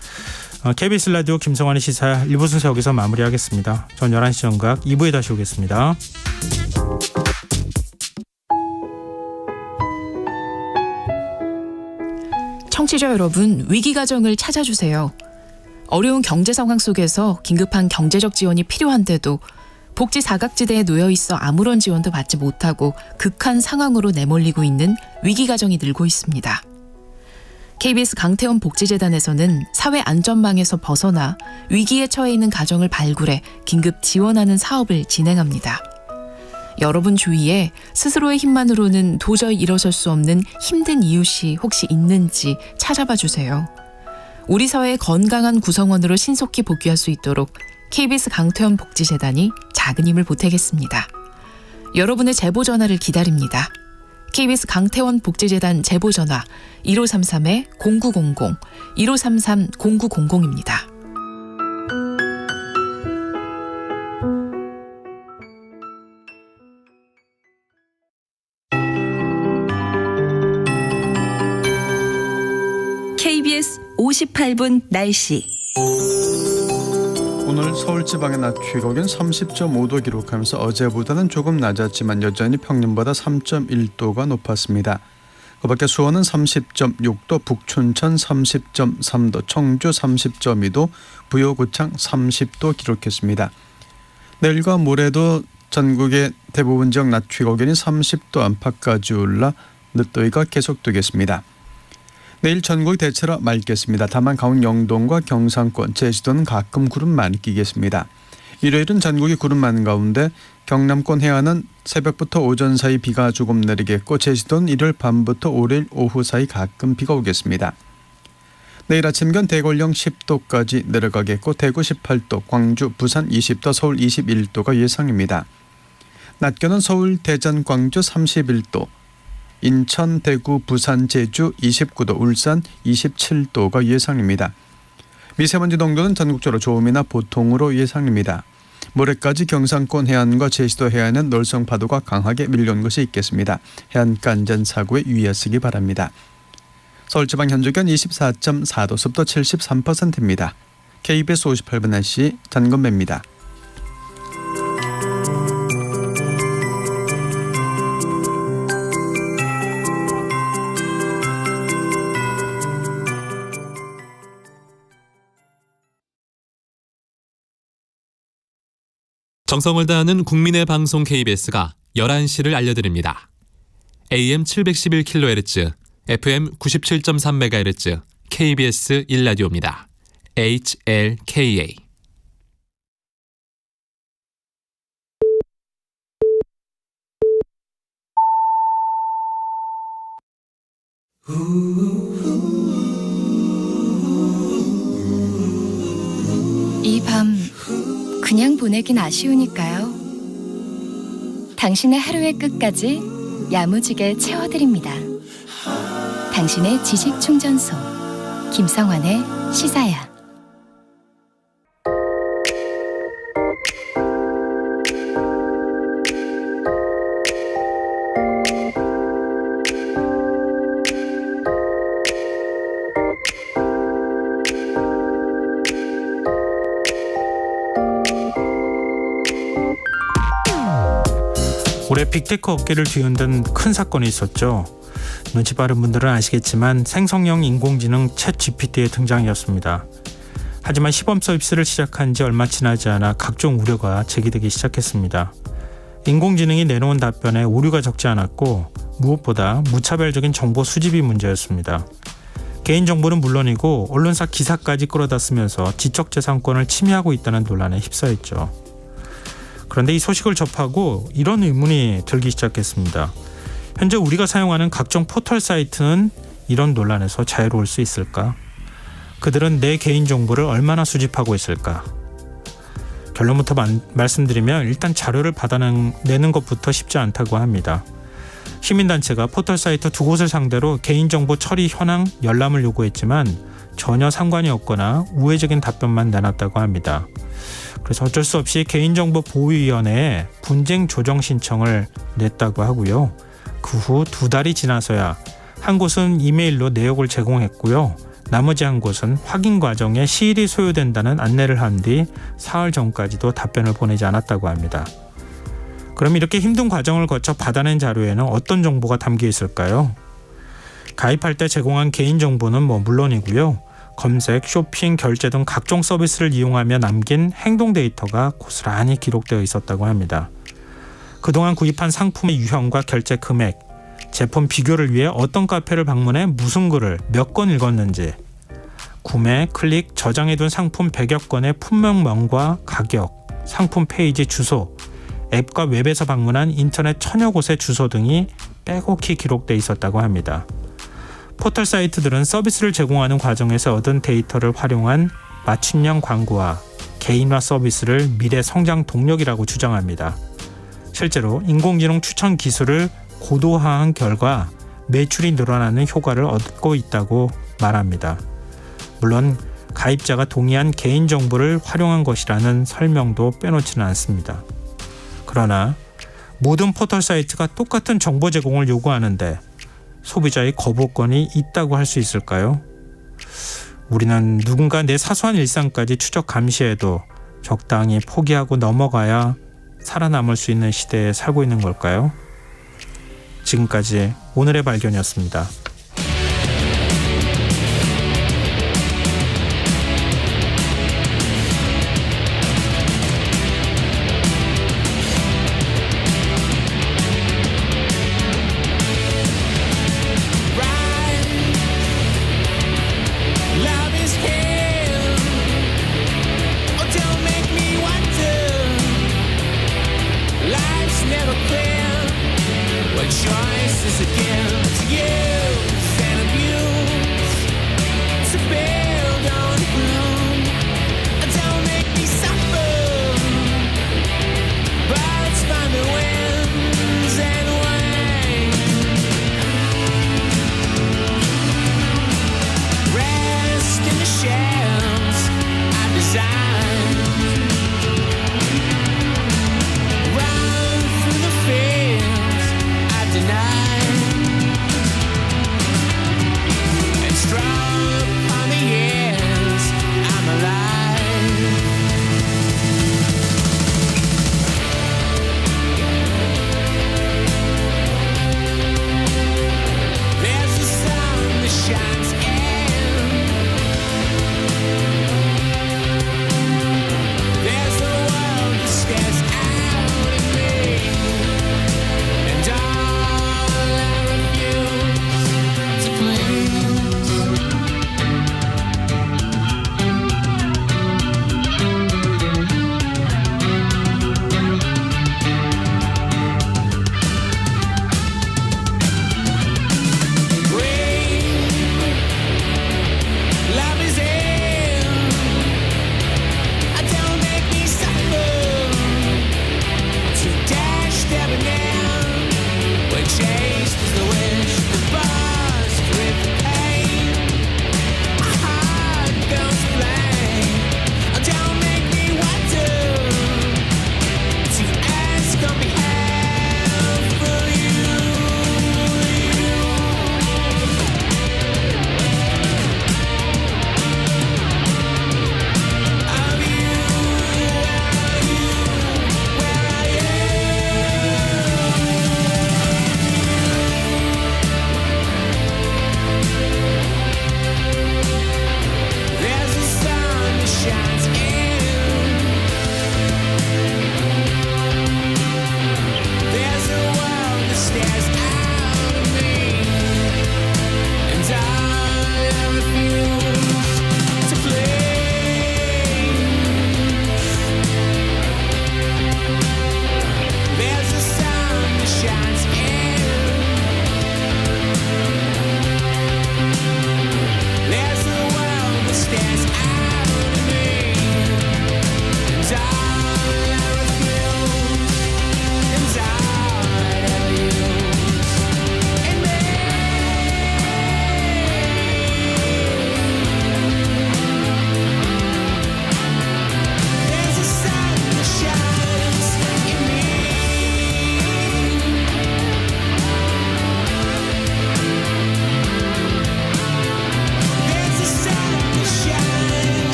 KBS 라디오 김성환의 시사 1부 순서 여기서 마무리하겠습니다. 전 11시 정각 2부에 다시 오겠습니다. 청취자 여러분, 위기가정을 찾아주세요. 어려운 경제 상황 속에서 긴급한 경제적 지원이 필요한데도 복지 사각지대에 놓여 있어 아무런 지원도 받지 못하고 극한 상황으로 내몰리고 있는 위기가정이 늘고 있습니다. KBS 강태원 복지재단에서는 사회 안전망에서 벗어나 위기에 처해 있는 가정을 발굴해 긴급 지원하는 사업을 진행합니다. 여러분 주위에 스스로의 힘만으로는 도저히 일어설 수 없는 힘든 이웃이 혹시 있는지 찾아봐 주세요. 우리 사회의 건강한 구성원으로 신속히 복귀할 수 있도록 KBS 강태원 복지재단이 작은 힘을 보태겠습니다. 여러분의 제보 전화를 기다립니다. KBS 강태원 복지재단 제보 전화 1533-0900, 1533-0900입니다. KBS 58분 날씨. 오늘 서울 지방의 낮 최고기온 30.5도 기록하면서 어제보다는 조금 낮았지만 여전히 평년보다 3.1도가 높았습니다. 그 밖에 수원은 30.6도, 북춘천 30.3도, 청주 30.2도, 부여고창 30도 기록했습니다. 내일과 모레도 전국의 대부분 지역 낮 최고기온이 30도 안팎까지 올라 늦더위가 계속되겠습니다. 내일 전국이 대체로 맑겠습니다. 다만 강원 영동과 경상권, 제주도는 가끔 구름 많이 끼겠습니다. 일요일은 전국이 구름 많은 가운데 경남권 해안은 새벽부터 오전 사이 비가 조금 내리겠고 제주도는 일요일 밤부터 월요일 오후 사이 가끔 비가 오겠습니다. 내일 아침경 대구령 10도까지 내려가겠고 대구 18도, 광주, 부산 20도, 서울 21도가 예상입니다. 낮 기온은 서울, 대전, 광주 31도, 인천, 대구, 부산, 제주 29도, 울산 27도가 예상입니다. 미세먼지 농도는 전국적으로 좋음이나 보통으로 예상입니다. 모레까지 경상권 해안과 제주도 해안은 놀성 파도가 강하게 밀려온 것이 있겠습니다. 해안가 안전사고에 유의하시기 바랍니다. 서울지방 현재 기온 24.4도, 습도 73%입니다. KBS 58분 날씨 전건배입니다. 정성을 다하는 국민의 방송 KBS가 11시를 알려드립니다. AM 711kHz, FM 97.3MHz, KBS 1라디오입니다. HLKA. 이 밤 그냥 보내긴 아쉬우니까요. 당신의 하루의 끝까지 야무지게 채워드립니다. 당신의 지식 충전소 김성환의 시사야. 올해 빅테크 업계를 뒤흔든 큰 사건이 있었죠. 눈치 빠른 분들은 아시겠지만 생성형 인공지능 챗 GPT의 등장이었습니다. 하지만 시범 서비스를 시작한 지 얼마 지나지 않아 각종 우려가 제기되기 시작했습니다. 인공지능이 내놓은 답변에 오류가 적지 않았고 무엇보다 무차별적인 정보 수집이 문제였습니다. 개인정보는 물론이고 언론사 기사까지 끌어다 쓰면서 지적재산권을 침해하고 있다는 논란에 휩싸였죠. 그런데 이 소식을 접하고 이런 의문이 들기 시작했습니다. 현재 우리가 사용하는 각종 포털 사이트는 이런 논란에서 자유로울 수 있을까? 그들은 내 개인정보를 얼마나 수집하고 있을까? 결론부터 말씀드리면 일단 자료를 받아내는 것부터 쉽지 않다고 합니다. 시민단체가 포털 사이트 2곳을 상대로 개인정보 처리 현황 열람을 요구했지만 전혀 상관이 없거나 우회적인 답변만 내놨다고 합니다. 그래서 어쩔 수 없이 개인정보보호위원회에 분쟁 조정 신청을 냈다고 하고요. 그 후 2달이 지나서야 한 곳은 이메일로 내역을 제공했고요. 나머지 한 곳은 확인 과정에 시일이 소요된다는 안내를 한 뒤 사흘 전까지도 답변을 보내지 않았다고 합니다. 그럼 이렇게 힘든 과정을 거쳐 받아낸 자료에는 어떤 정보가 담겨 있을까요? 가입할 때 제공한 개인정보는 물론이고요. 검색, 쇼핑, 결제 등 각종 서비스를 이용하며 남긴 행동 데이터가 고스란히 기록되어 있었다고 합니다. 그동안 구입한 상품의 유형과 결제 금액, 제품 비교를 위해 어떤 카페를 방문해 무슨 글을 몇 건 읽었는지, 구매, 클릭, 저장해둔 상품 100여 건의 품명명과 가격, 상품 페이지 주소, 앱과 웹에서 방문한 인터넷 1000여 곳의 주소 등이 빼곡히 기록되어 있었다고 합니다. 포털 사이트들은 서비스를 제공하는 과정에서 얻은 데이터를 활용한 맞춤형 광고와 개인화 서비스를 미래 성장 동력이라고 주장합니다. 실제로 인공지능 추천 기술을 고도화한 결과 매출이 늘어나는 효과를 얻고 있다고 말합니다. 물론 가입자가 동의한 개인정보를 활용한 것이라는 설명도 빼놓지는 않습니다. 그러나 모든 포털 사이트가 똑같은 정보 제공을 요구하는데 소비자의 거부권이 있다고 할 수 있을까요? 우리는 누군가 내 사소한 일상까지 추적 감시해도 적당히 포기하고 넘어가야 살아남을 수 있는 시대에 살고 있는 걸까요? 지금까지 오늘의 발견이었습니다. Choices against you.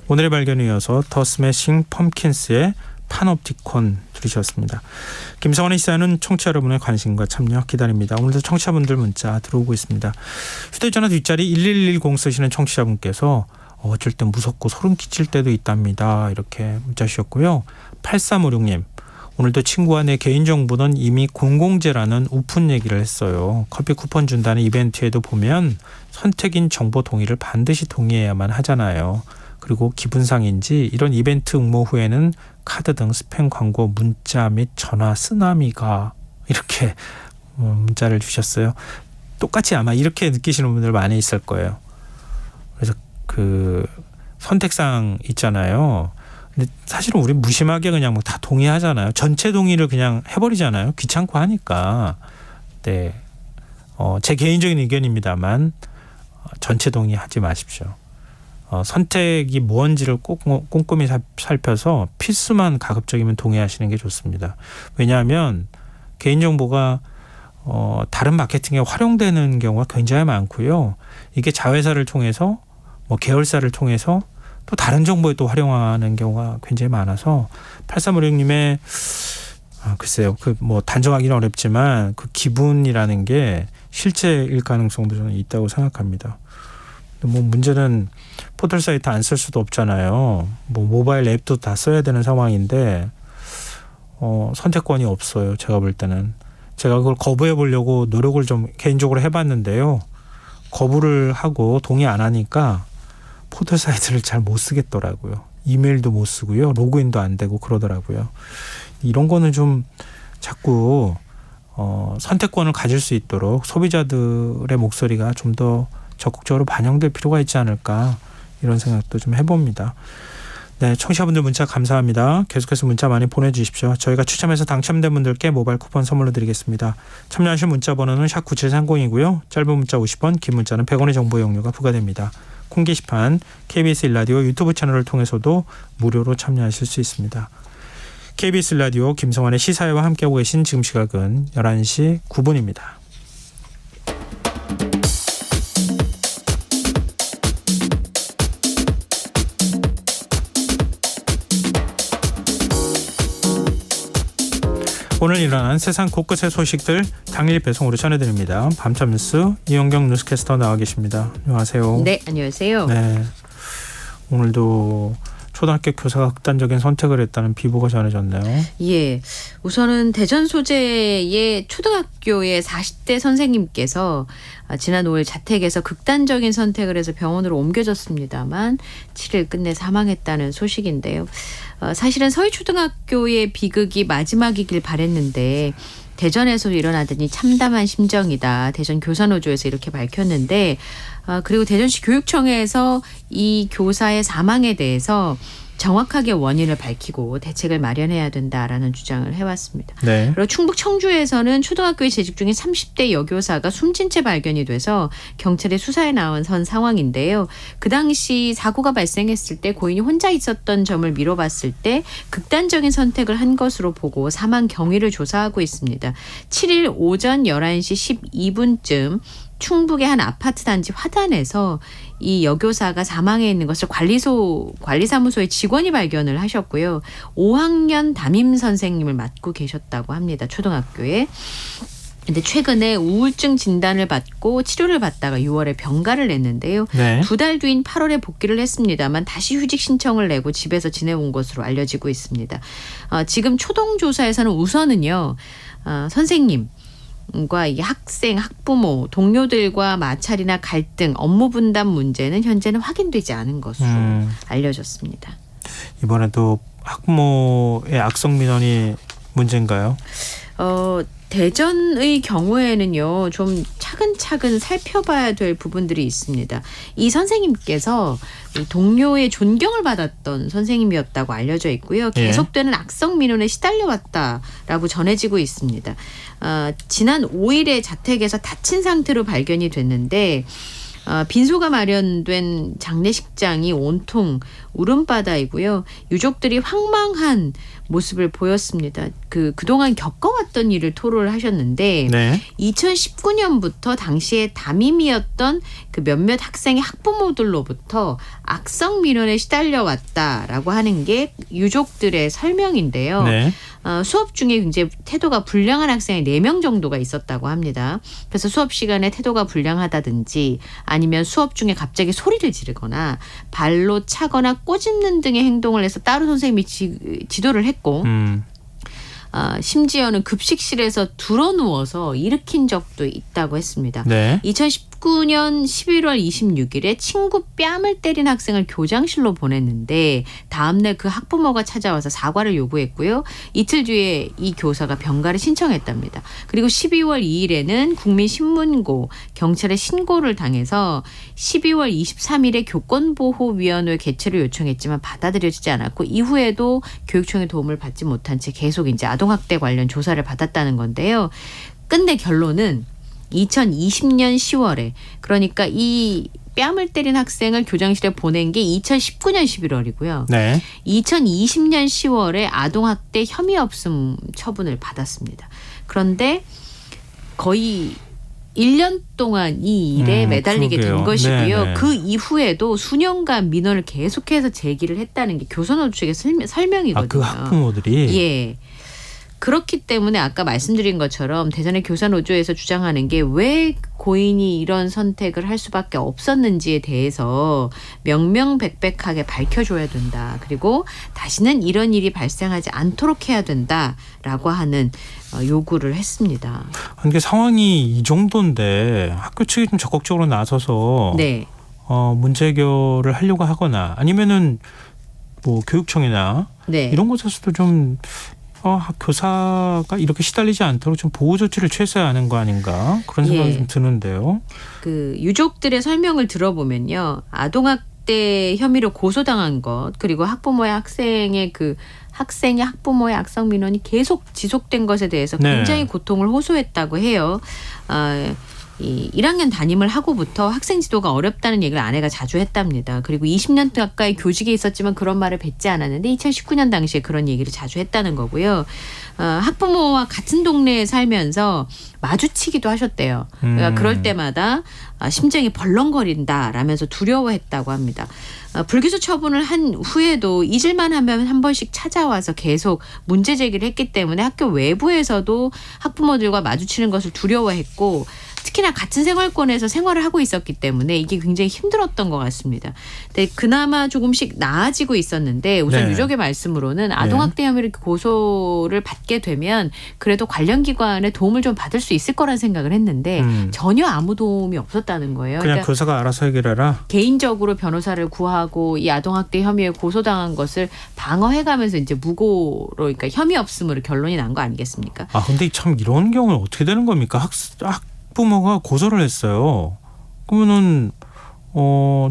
오늘의 발견에 이어서 더 스매싱 펌킨스의 파놉티콘 들으셨습니다. 김성원의 시사는 청취자 여러분의 관심과 참여 기다립니다. 오늘도 청취자분들 문자 들어오고 있습니다. 휴대전화 뒷자리 1110 쓰시는 청취자분께서 어쩔 땐 무섭고 소름 끼칠 때도 있답니다. 이렇게 문자 주셨고요. 8356님. 오늘도 친구와 내 개인정보는 이미 공공재라는 우픈 얘기를 했어요. 커피 쿠폰 준다는 이벤트에도 보면 선택인 정보 동의를 반드시 동의해야만 하잖아요. 그리고 기분상인지 이런 이벤트 응모 후에는 카드 등 스팸 광고 문자 및 전화 쓰나미가 이렇게 문자를 주셨어요. 똑같이 아마 이렇게 느끼시는 분들 많이 있을 거예요. 그래서 그 선택상 있잖아요. 근데 사실은 우리 무심하게 그냥 뭐 다 동의하잖아요. 전체 동의를 그냥 해버리잖아요. 귀찮고 하니까. 네, 제 개인적인 의견입니다만 전체 동의하지 마십시오. 선택이 뭔지를 꼼꼼히 살펴서 필수만 가급적이면 동의하시는 게 좋습니다. 왜냐하면 개인정보가 다른 마케팅에 활용되는 경우가 굉장히 많고요. 이게 자회사를 통해서 뭐 계열사를 통해서 또 다른 정보에 또 활용하는 경우가 굉장히 많아서 8356님의 글쎄요. 그 뭐 단정하기는 어렵지만 그 기분이라는 게 실제일 가능성도 저는 있다고 생각합니다. 뭐 문제는 포털 사이트 안 쓸 수도 없잖아요. 뭐 모바일 앱도 다 써야 되는 상황인데 선택권이 없어요. 제가 볼 때는. 제가 그걸 거부해 보려고 노력을 좀 개인적으로 해봤는데요. 거부를 하고 동의 안 하니까 포털 사이트를 잘 못 쓰겠더라고요. 이메일도 못 쓰고요. 로그인도 안 되고 그러더라고요. 이런 거는 좀 자꾸 선택권을 가질 수 있도록 소비자들의 목소리가 좀 더 적극적으로 반영될 필요가 있지 않을까 이런 생각도 좀 해봅니다. 네, 청취자분들 문자 감사합니다. 계속해서 문자 많이 보내주십시오. 저희가 추첨해서 당첨된 분들께 모바일 쿠폰 선물로 드리겠습니다. 참여하실 문자 번호는 샵 9730이고요. 짧은 문자 50원, 긴 문자는 100원의 정보 이용료가 부과됩니다. 콩 게시판, KBS 1라디오 유튜브 채널을 통해서도 무료로 참여하실 수 있습니다. KBS 1라디오 김성환의 시사회와 함께하고 계신 지금 시각은 11시 9분입니다. 오늘 일어난 세상 곳곳의 소식들 당일 배송으로 전해드립니다. 밤참 뉴스 이영경 뉴스캐스터 나와 계십니다. 안녕하세요. 네, 안녕하세요. 네, 오늘도 초등학교 교사가 극단적인 선택을 했다는 비보가 전해졌네요. 예, 우선은 대전 소재의 초등학교의 40대 선생님께서 지난 5일 자택에서 극단적인 선택을 해서 병원으로 옮겨졌습니다만 7일 끝내 사망했다는 소식인데요. 사실은 서희초등학교의 비극이 마지막이길 바랬는데 대전에서 일어나더니 참담한 심정이다. 대전 교사노조에서 이렇게 밝혔는데 그리고 대전시 교육청에서 이 교사의 사망에 대해서 정확하게 원인을 밝히고 대책을 마련해야 된다라는 주장을 해왔습니다. 네. 그리고 충북 청주에서는 초등학교에 재직 중인 30대 여교사가 숨진 채 발견이 돼서 경찰에 수사에 나선 상황인데요. 그 당시 사고가 발생했을 때 고인이 혼자 있었던 점을 미뤄봤을 때 극단적인 선택을 한 것으로 보고 사망 경위를 조사하고 있습니다. 7일 오전 11시 12분쯤 충북의 한 아파트 단지 화단에서 이 여교사가 사망해 있는 것을 관리사무소의 직원이 발견을 하셨고요. 5학년 담임 선생님을 맡고 계셨다고 합니다. 초등학교에. 근데 최근에 우울증 진단을 받고 치료를 받다가 6월에 병가를 냈는데요. 네. 2달 뒤인 8월에 복귀를 했습니다만 다시 휴직 신청을 내고 집에서 지내온 것으로 알려지고 있습니다. 지금 초동조사에서는 우선은요. 선생님. 과 이 학생, 학부모, 동료들과 마찰이나 갈등, 업무 분담 문제는 현재는 확인되지 않은 것으로 알려졌습니다. 이번에도 학부모의 악성 민원이 문제인가요? 대전의 경우에는요, 좀 차근차근 살펴봐야 될 부분들이 있습니다. 이 선생님께서 동료의 존경을 받았던 선생님이었다고 알려져 있고요. 계속되는 악성 민원에 시달려왔다라고 전해지고 있습니다. 지난 5일에 자택에서 다친 상태로 발견이 됐는데 빈소가 마련된 장례식장이 온통 울음바다이고요. 유족들이 황망한 모습을 보였습니다. 그동안 겪어왔던 일을 토로를 하셨는데 네. 2019년부터 당시에 담임이었던 그 몇몇 학생의 학부모들로부터 악성 민원에 시달려왔다라고 하는 게 유족들의 설명인데요. 네. 수업 중에 굉장히 태도가 불량한 학생이 4명 정도가 있었다고 합니다. 그래서 수업 시간에 태도가 불량하다든지 아니면 수업 중에 갑자기 소리를 지르거나 발로 차거나 꼬집는 등의 행동을 해서 따로 선생님이 지도를 했고 심지어는 급식실에서 드러누워서 일으킨 적도 있다고 했습니다. 네. 2019년 11월 26일에 친구 뺨을 때린 학생을 교장실로 보냈는데 다음날 그 학부모가 찾아와서 사과를 요구했고요. 이틀 뒤에 이 교사가 병가를 신청했답니다. 그리고 12월 2일에는 국민신문고 경찰에 신고를 당해서 12월 23일에 교권보호위원회 개최를 요청했지만 받아들여지지 않았고 이후에도 교육청의 도움을 받지 못한 채 계속 이제 아동학대 관련 조사를 받았다는 건데요. 끝내 결론은 2020년 10월에 그러니까 이 뺨을 때린 학생을 교장실에 보낸 게 2019년 11월이고요. 네. 2020년 10월에 아동학대 혐의 없음 처분을 받았습니다. 그런데 거의 1년 동안 이 일에 매달리게 그러게요. 된 것이고요. 네네. 그 이후에도 수년간 민원을 계속해서 제기를 했다는 게 교선호 측의 설명이거든요. 그 학부모들이. 예. 그렇기 때문에 아까 말씀드린 것처럼 대전의 교사노조에서 주장하는 게 왜 고인이 이런 선택을 할 수밖에 없었는지에 대해서 명명백백하게 밝혀줘야 된다. 그리고 다시는 이런 일이 발생하지 않도록 해야 된다라고 하는 요구를 했습니다. 이게 상황이 이 정도인데 학교 측이 좀 적극적으로 나서서 네. 문제 해결을 하려고 하거나 아니면은 뭐 교육청이나 네. 이런 곳에서도 좀 교사가 이렇게 시달리지 않도록 좀 보호 조치를 취했어야 하는 거 아닌가 그런 생각이 좀 드는데요. 그 유족들의 설명을 들어보면요, 아동학대 혐의로 고소당한 것 그리고 학부모의 학생의 학생의 학부모의 악성 민원이 계속 지속된 것에 대해서 굉장히 고통을 호소했다고 해요. 이 1학년 담임을 하고부터 학생 지도가 어렵다는 얘기를 아내가 자주 했답니다. 그리고 20년 가까이 교직에 있었지만 그런 말을 뱉지 않았는데 2019년 당시에 그런 얘기를 자주 했다는 거고요. 학부모와 같은 동네에 살면서 마주치기도 하셨대요. 그러니까 그럴 때마다 심장이 벌렁거린다라면서 두려워했다고 합니다. 불기소 처분을 한 후에도 잊을만 하면 한 번씩 찾아와서 계속 문제 제기를 했기 때문에 학교 외부에서도 학부모들과 마주치는 것을 두려워했고 특히나 같은 생활권에서 생활을 하고 있었기 때문에 이게 굉장히 힘들었던 것 같습니다. 근데 그나마 조금씩 나아지고 있었는데 우선 유족의 말씀으로는 아동학대 혐의로 고소를 받게 되면 그래도 관련 기관의 도움을 좀 받을 수 있을 거란 생각을 했는데 전혀 아무 도움이 없었다는 거예요. 그냥 그러니까 교사가 알아서 해결해라. 개인적으로 변호사를 구하고 이 아동학대 혐의에 고소당한 것을 방어해가면서 이제 무고로 그러니까 혐의 없음으로 결론이 난 거 아니겠습니까? 근데 참 이런 경우는 어떻게 되는 겁니까? 학부모가 고소를 했어요. 그러면은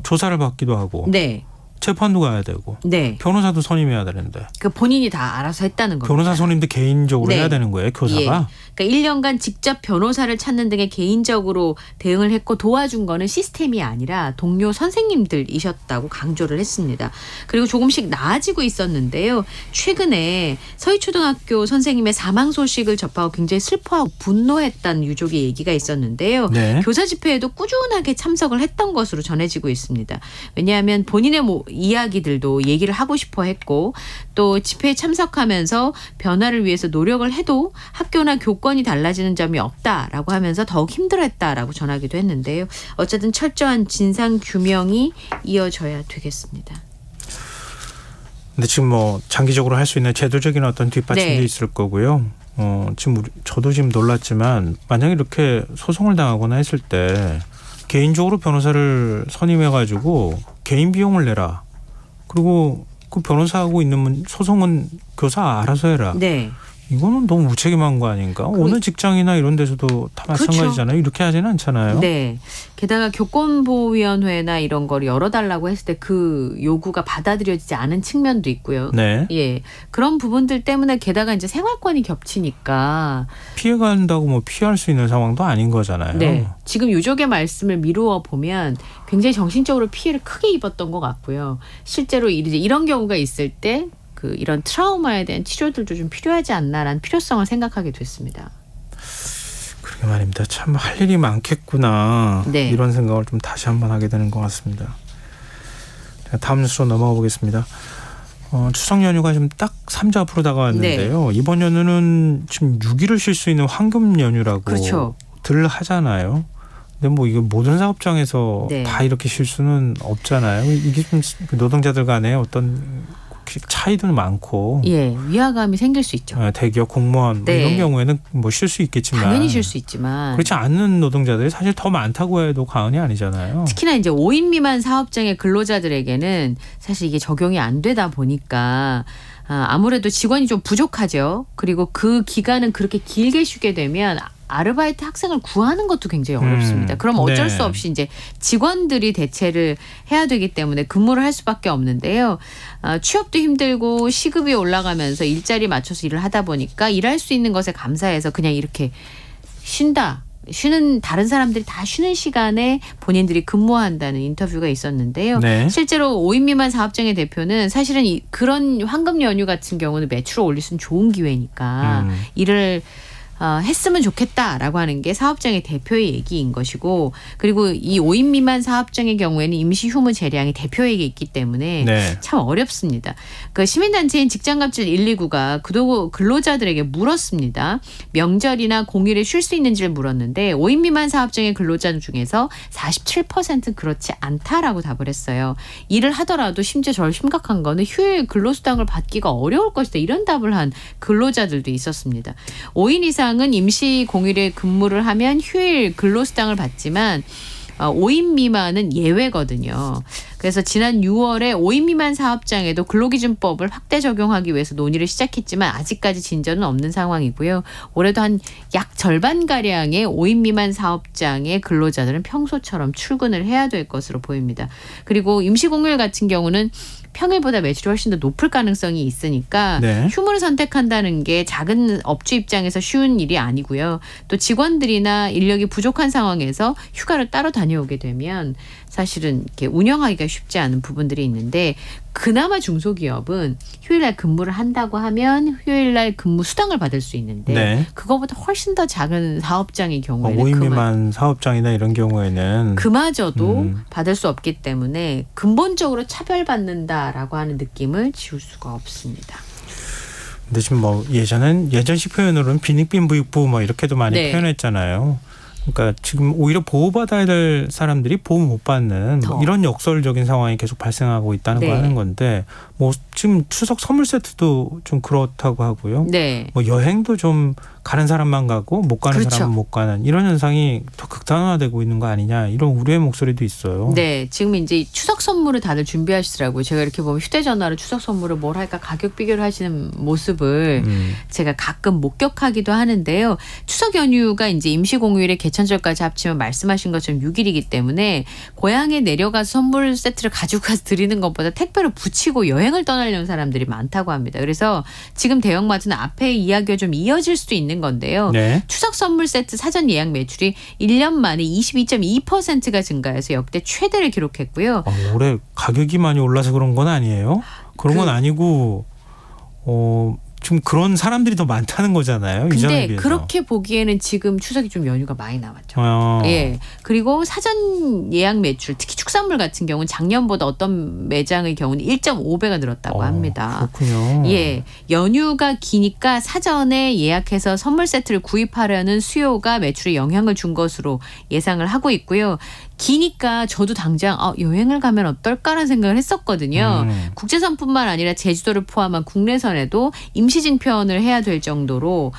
조사를 받기도 하고, 네, 재판도 가야 되고, 네, 변호사도 선임해야 되는데. 그 본인이 다 알아서 했다는 겁니다. 변호사 선임도 개인적으로 해야 되는 거예요, 교사가? 그러니까 1년간 직접 변호사를 찾는 등의 개인적으로 대응을 했고 도와준 거는 시스템이 아니라 동료 선생님들이셨다고 강조를 했습니다. 그리고 조금씩 나아지고 있었는데요. 최근에 서희초등학교 선생님의 사망 소식을 접하고 굉장히 슬퍼하고 분노했다는 유족의 얘기가 있었는데요. 네. 교사 집회에도 꾸준하게 참석을 했던 것으로 전해지고 있습니다. 왜냐하면 본인의 이야기들도 얘기를 하고 싶어 했고 또 집회에 참석하면서 변화를 위해서 노력을 해도 학교나 교권이 달라지는 점이 없다라고 하면서 더욱 힘들어했다라고 전하기도 했는데요. 어쨌든 철저한 진상 규명이 이어져야 되겠습니다. 근데 지금 뭐 장기적으로 할 수 있는 제도적인 어떤 뒷받침도 있을 거고요. 지금 저도 지금 놀랐지만 만약에 이렇게 소송을 당하거나 했을 때 개인적으로 변호사를 선임해가지고 개인 비용을 내라. 그리고 그 변호사하고 있는 소송은 교사 알아서 해라. 네. 이거는 너무 무책임한 거 아닌가? 어느 직장이나 이런 데서도 다 마찬가지잖아요. 이렇게 하지는 않잖아요. 네. 게다가 교권보호위원회나 이런 걸 열어달라고 했을 때 그 요구가 받아들여지지 않은 측면도 있고요. 네. 예. 그런 부분들 때문에 게다가 이제 생활권이 겹치니까. 피해간다고 뭐 피할 수 있는 상황도 아닌 거잖아요. 네. 지금 유족의 말씀을 미루어 보면 굉장히 정신적으로 피해를 크게 입었던 것 같고요. 실제로 이제 이런 경우가 있을 때 이런 트라우마에 대한 치료들도 좀 필요하지 않나라는 필요성을 생각하게 됐습니다. 그러게 말입니다. 참 할 일이 많겠구나. 네. 이런 생각을 좀 다시 한번 하게 되는 것 같습니다. 다음 뉴스로 넘어가 보겠습니다. 추석 연휴가 지금 딱 3주 앞으로 다가왔는데요. 네. 이번 연휴는 지금 6일을 쉴 수 있는 황금 연휴라고 그렇죠. 들 하잖아요. 근데 뭐 이거 모든 사업장에서 네. 다 이렇게 쉴 수는 없잖아요. 이게 좀 노동자들 간에 어떤 차이도 많고, 예, 위화감이 생길 수 있죠. 대기업 공무원 네. 이런 경우에는 뭐 쉴 수 있겠지만 당연히 쉴 수 있지만 그렇지 않는 노동자들이 사실 더 많다고 해도 과언이 아니잖아요. 특히나 이제 5인 미만 사업장의 근로자들에게는 사실 이게 적용이 안 되다 보니까 아무래도 직원이 좀 부족하죠. 그리고 그 기간은 그렇게 길게 쉬게 되면 아르바이트 학생을 구하는 것도 굉장히 어렵습니다. 그럼 어쩔 네. 수 없이 이제 직원들이 대체를 해야 되기 때문에 근무를 할 수밖에 없는데요. 취업도 힘들고 시급이 올라가면서 일자리 맞춰서 일을 하다 보니까 일할 수 있는 것에 감사해서 그냥 이렇게 쉬는 다른 사람들이 다 쉬는 시간에 본인들이 근무한다는 인터뷰가 있었는데요. 네. 실제로 5인 미만 사업장의 대표는 사실은 그런 황금 연휴 같은 경우는 매출을 올릴 수 있는 좋은 기회니까 일을 했으면 좋겠다라고 하는 게 사업장의 대표의 얘기인 것이고, 그리고 이 5인 미만 사업장의 경우에는 임시 휴무 재량이 대표에게 있기 때문에 네. 참 어렵습니다. 그 시민단체인 직장갑질 129가 근로자들에게 물었습니다. 명절이나 공휴일에 쉴 수 있는지를 물었는데 5인 미만 사업장의 근로자 중에서 47%는 그렇지 않다라고 답을 했어요. 일을 하더라도 심지어 절 심각한 거는 휴일 근로수당을 받기가 어려울 것이다, 이런 답을 한 근로자들도 있었습니다. 5인 이상은 임시 공휴일에 근무를 하면 휴일 근로수당을 받지만 5인 미만은 예외거든요. 그래서 지난 6월에 5인 미만 사업장에도 근로기준법을 확대 적용하기 위해서 논의를 시작했지만 아직까지 진전은 없는 상황이고요. 올해도 한 약 절반가량의 5인 미만 사업장의 근로자들은 평소처럼 출근을 해야 될 것으로 보입니다. 그리고 임시공휴일 같은 경우는 평일보다 매출이 훨씬 더 높을 가능성이 있으니까 네. 휴무를 선택한다는 게 작은 업주 입장에서 쉬운 일이 아니고요. 또 직원들이나 인력이 부족한 상황에서 휴가를 따로 다녀오게 되면 사실은 이렇게 운영하기가 쉽지 않은 부분들이 있는데, 그나마 중소기업은 휴일날 근무를 한다고 하면 휴일날 근무 수당을 받을 수 있는데 네. 그거보다 훨씬 더 작은 사업장의 경우에는 5인 미만 사업장이나 이런 경우에는 그마저도 받을 수 없기 때문에 근본적으로 차별받는다라고 하는 느낌을 지울 수가 없습니다. 근데 지금 뭐 예전식 표현으로는 빈익빈부익부 뭐 이렇게도 많이 네. 표현했잖아요. 그러니까 지금 오히려 보호받아야 될 사람들이 보호 못 받는 뭐 이런 역설적인 상황이 계속 발생하고 있다는 네. 거 하는 건데, 뭐 지금 추석 선물 세트도 좀 그렇다고 하고요. 네. 뭐 여행도 좀 가는 사람만 가고 못 가는 그렇죠. 사람은 못 가는 이런 현상이 더 극단화되고 있는 거 아니냐, 이런 우려의 목소리도 있어요. 네, 지금 이제 추석 선물을 다들 준비하시더라고요. 제가 이렇게 보면 휴대전화로 추석 선물을 뭘 할까 가격 비교를 하시는 모습을 제가 가끔 목격하기도 하는데요. 추석 연휴가 이제 임시공휴일에 개천절까지 합치면 말씀하신 것처럼 6일이기 때문에 고향에 내려가서 선물 세트를 가지고 가서 드리는 것보다 택배로 붙이고 여행을 떠나려는 사람들이 많다고 합니다. 그래서 지금 대형마트는 앞에 이야기가 좀 이어질 수도 있는 건데요. 네. 추석 선물 세트 사전 예약 매출이 1년 만에 22.2%가 증가해서 역대 최대를 기록했고요. 올해 가격이 많이 올라서 그런 건 아니에요? 그런 건 아니고 좀 그런 사람들이 더 많다는 거잖아요. 이전에 근데 비해서. 그렇게 보기에는 지금 추석이 좀 연휴가 많이 남았죠. 예. 그리고 사전 예약 매출, 특히 축산물 같은 경우는 작년보다 어떤 매장의 경우는 1.5배가 늘었다고 합니다. 그렇군요. 예. 연휴가 기니까 사전에 예약해서 선물 세트를 구입하려는 수요가 매출에 영향을 준 것으로 예상을 하고 있고요. 기니까 저도 당장 여행을 가면 어떨까라는 생각을 했었거든요. 국제선뿐만 아니라 제주도를 포함한 국내선에도 임시증편을 해야 될 정도로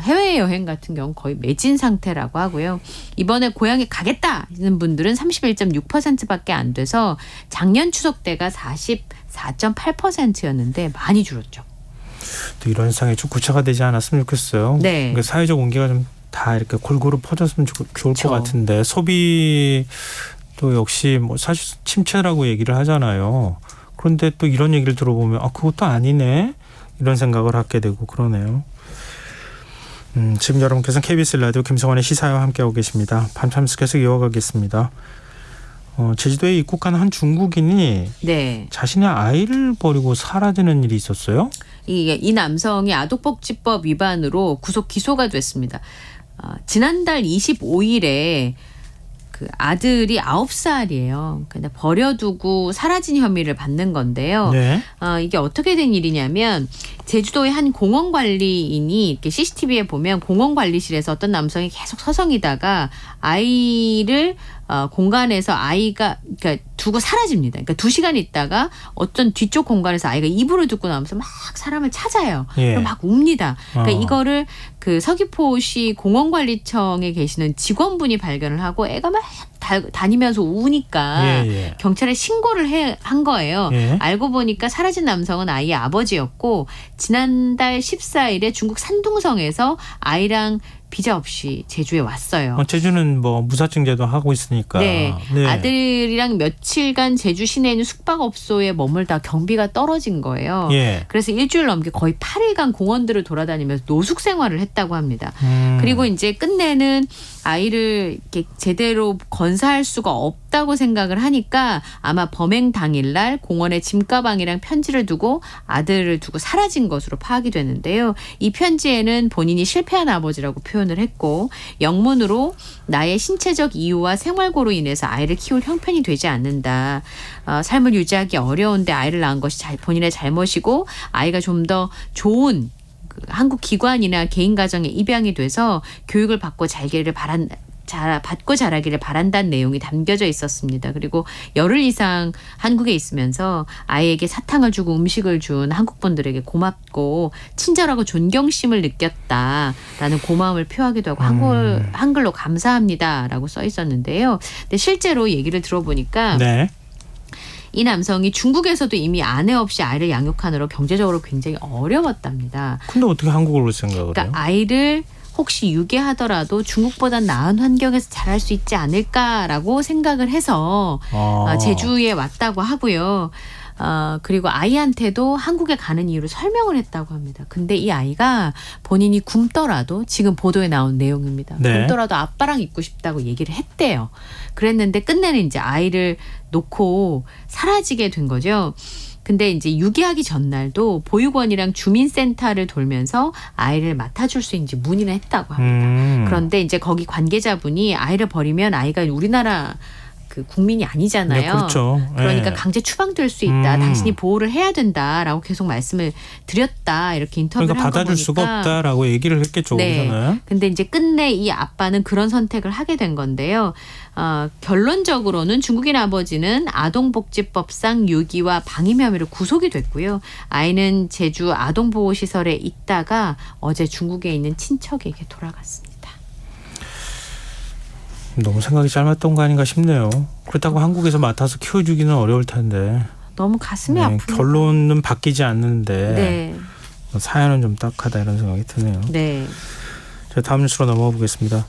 해외여행 같은 경우는 거의 매진 상태라고 하고요. 이번에 고향에 가겠다 하는 분들은 31.6%밖에 안 돼서 작년 추석 때가 44.8%였는데 많이 줄었죠. 또 이런 현상이 좀 구체화되지 않았으면 좋겠어요. 네. 그러니까 사회적 온기가 좀 다 이렇게 골고루 퍼졌으면 좋을 그쵸. 것 같은데 소비도 역시 뭐 사실 침체라고 얘기를 하잖아요. 그런데 또 이런 얘기를 들어보면 그것도 아니네 이런 생각을 하게 되고 그러네요. 지금 여러분께서는 KBS 라디오 김성환의 시사와 함께하고 계십니다. 밤참스 계속 이어가겠습니다. 제주도에 입국한 한 중국인이 네. 자신의 아이를 버리고 사라지는 일이 있었어요. 이 남성이 아동복지법 위반으로 구속 기소가 됐습니다. 지난달 25일에 그 아들이 9살이에요. 근데 버려두고 사라진 혐의를 받는 건데요. 네. 이게 어떻게 된 일이냐면 제주도의 한 공원 관리인이 이렇게 CCTV에 보면 공원 관리실에서 어떤 남성이 계속 서성이다가 아이를 공간에서 아이가 그러니까 두고 사라집니다. 그러니까 2시간 있다가 어떤 뒤쪽 공간에서 아이가 이불을 듣고 나오면서 막 사람을 찾아요. 예. 그럼 막 웁니다. 그러니까 이거를 그 서귀포시 공원관리청에 계시는 직원분이 발견을 하고 애가 막 다니면서 우니까 예. 경찰에 신고를 한 거예요. 예. 알고 보니까 사라진 남성은 아이의 아버지였고 지난달 14일에 중국 산둥성에서 아이랑 비자 없이 제주에 왔어요. 제주는 뭐 무사증제도 하고 있으니까. 네. 아들이랑 며칠간 제주 시내에 있는 숙박업소에 머물다 경비가 떨어진 거예요. 예. 그래서 일주일 넘게 거의 8일간 공원들을 돌아다니면서 노숙 생활을 했다고 합니다. 그리고 이제 끝내는 아이를 이렇게 제대로 건사할 수가 없다고 생각을 하니까 아마 범행 당일날 공원에 짐가방이랑 편지를 두고 아들을 두고 사라진 것으로 파악이 되는데요. 이 편지에는 본인이 실패한 아버지라고 표현을 했고 영문으로 나의 신체적 이유와 생활고로 인해서 아이를 키울 형편이 되지 않는다. 삶을 유지하기 어려운데 아이를 낳은 것이 본인의 잘못이고 아이가 좀 더 좋은 한국 기관이나 개인 가정에 입양이 돼서 교육을 받고 받고 자라기를 바란다는 내용이 담겨져 있었습니다. 그리고 열흘 이상 한국에 있으면서 아이에게 사탕을 주고 음식을 준 한국 분들에게 고맙고 친절하고 존경심을 느꼈다라는 고마움을 표하기도 하고 한글로 감사합니다라고 써 있었는데요. 근데 실제로 얘기를 들어보니까 네. 이 남성이 중국에서도 이미 아내 없이 아이를 양육하느라 경제적으로 굉장히 어려웠답니다. 근데 어떻게 한국어로 생각을 해요? 그러니까 아이를 혹시 유괴하더라도 중국보다 나은 환경에서 자랄 수 있지 않을까라고 생각을 해서 제주에 왔다고 하고요. 그리고 아이한테도 한국에 가는 이유를 설명을 했다고 합니다. 근데 이 아이가 본인이 굶더라도 지금 보도에 나온 내용입니다. 네. 굶더라도 아빠랑 있고 싶다고 얘기를 했대요. 그랬는데 끝내는 이제 아이를 놓고 사라지게 된 거죠. 근데 이제 유기하기 전날도 보육원이랑 주민센터를 돌면서 아이를 맡아줄 수 있는지 문의를 했다고 합니다. 그런데 이제 거기 관계자분이 아이를 버리면 아이가 우리나라 그 국민이 아니잖아요. 네, 그렇죠. 그러니까 네. 강제 추방될 수 있다. 당신이 보호를 해야 된다라고 계속 말씀을 드렸다. 이렇게 인터뷰를 그러니까 한 거 보니까 받아줄 수가 없다라고 얘기를 했겠죠. 네. 우선은. 근데 이제 끝내 이 아빠는 그런 선택을 하게 된 건데요. 결론적으로는 중국인 아버지는 아동복지법상 유기와 방임 혐의로 구속이 됐고요. 아이는 제주 아동보호시설에 있다가 어제 중국에 있는 친척에게 돌아갔습니다. 너무 생각이 짧았던 거 아닌가 싶네요. 그렇다고 한국에서 맡아서 키워주기는 어려울 텐데. 너무 가슴이 아픕니다. 결론은 바뀌지 않는데 네. 사연은 좀 딱하다 이런 생각이 드네요. 네. 자, 다음 뉴스로 넘어가 보겠습니다.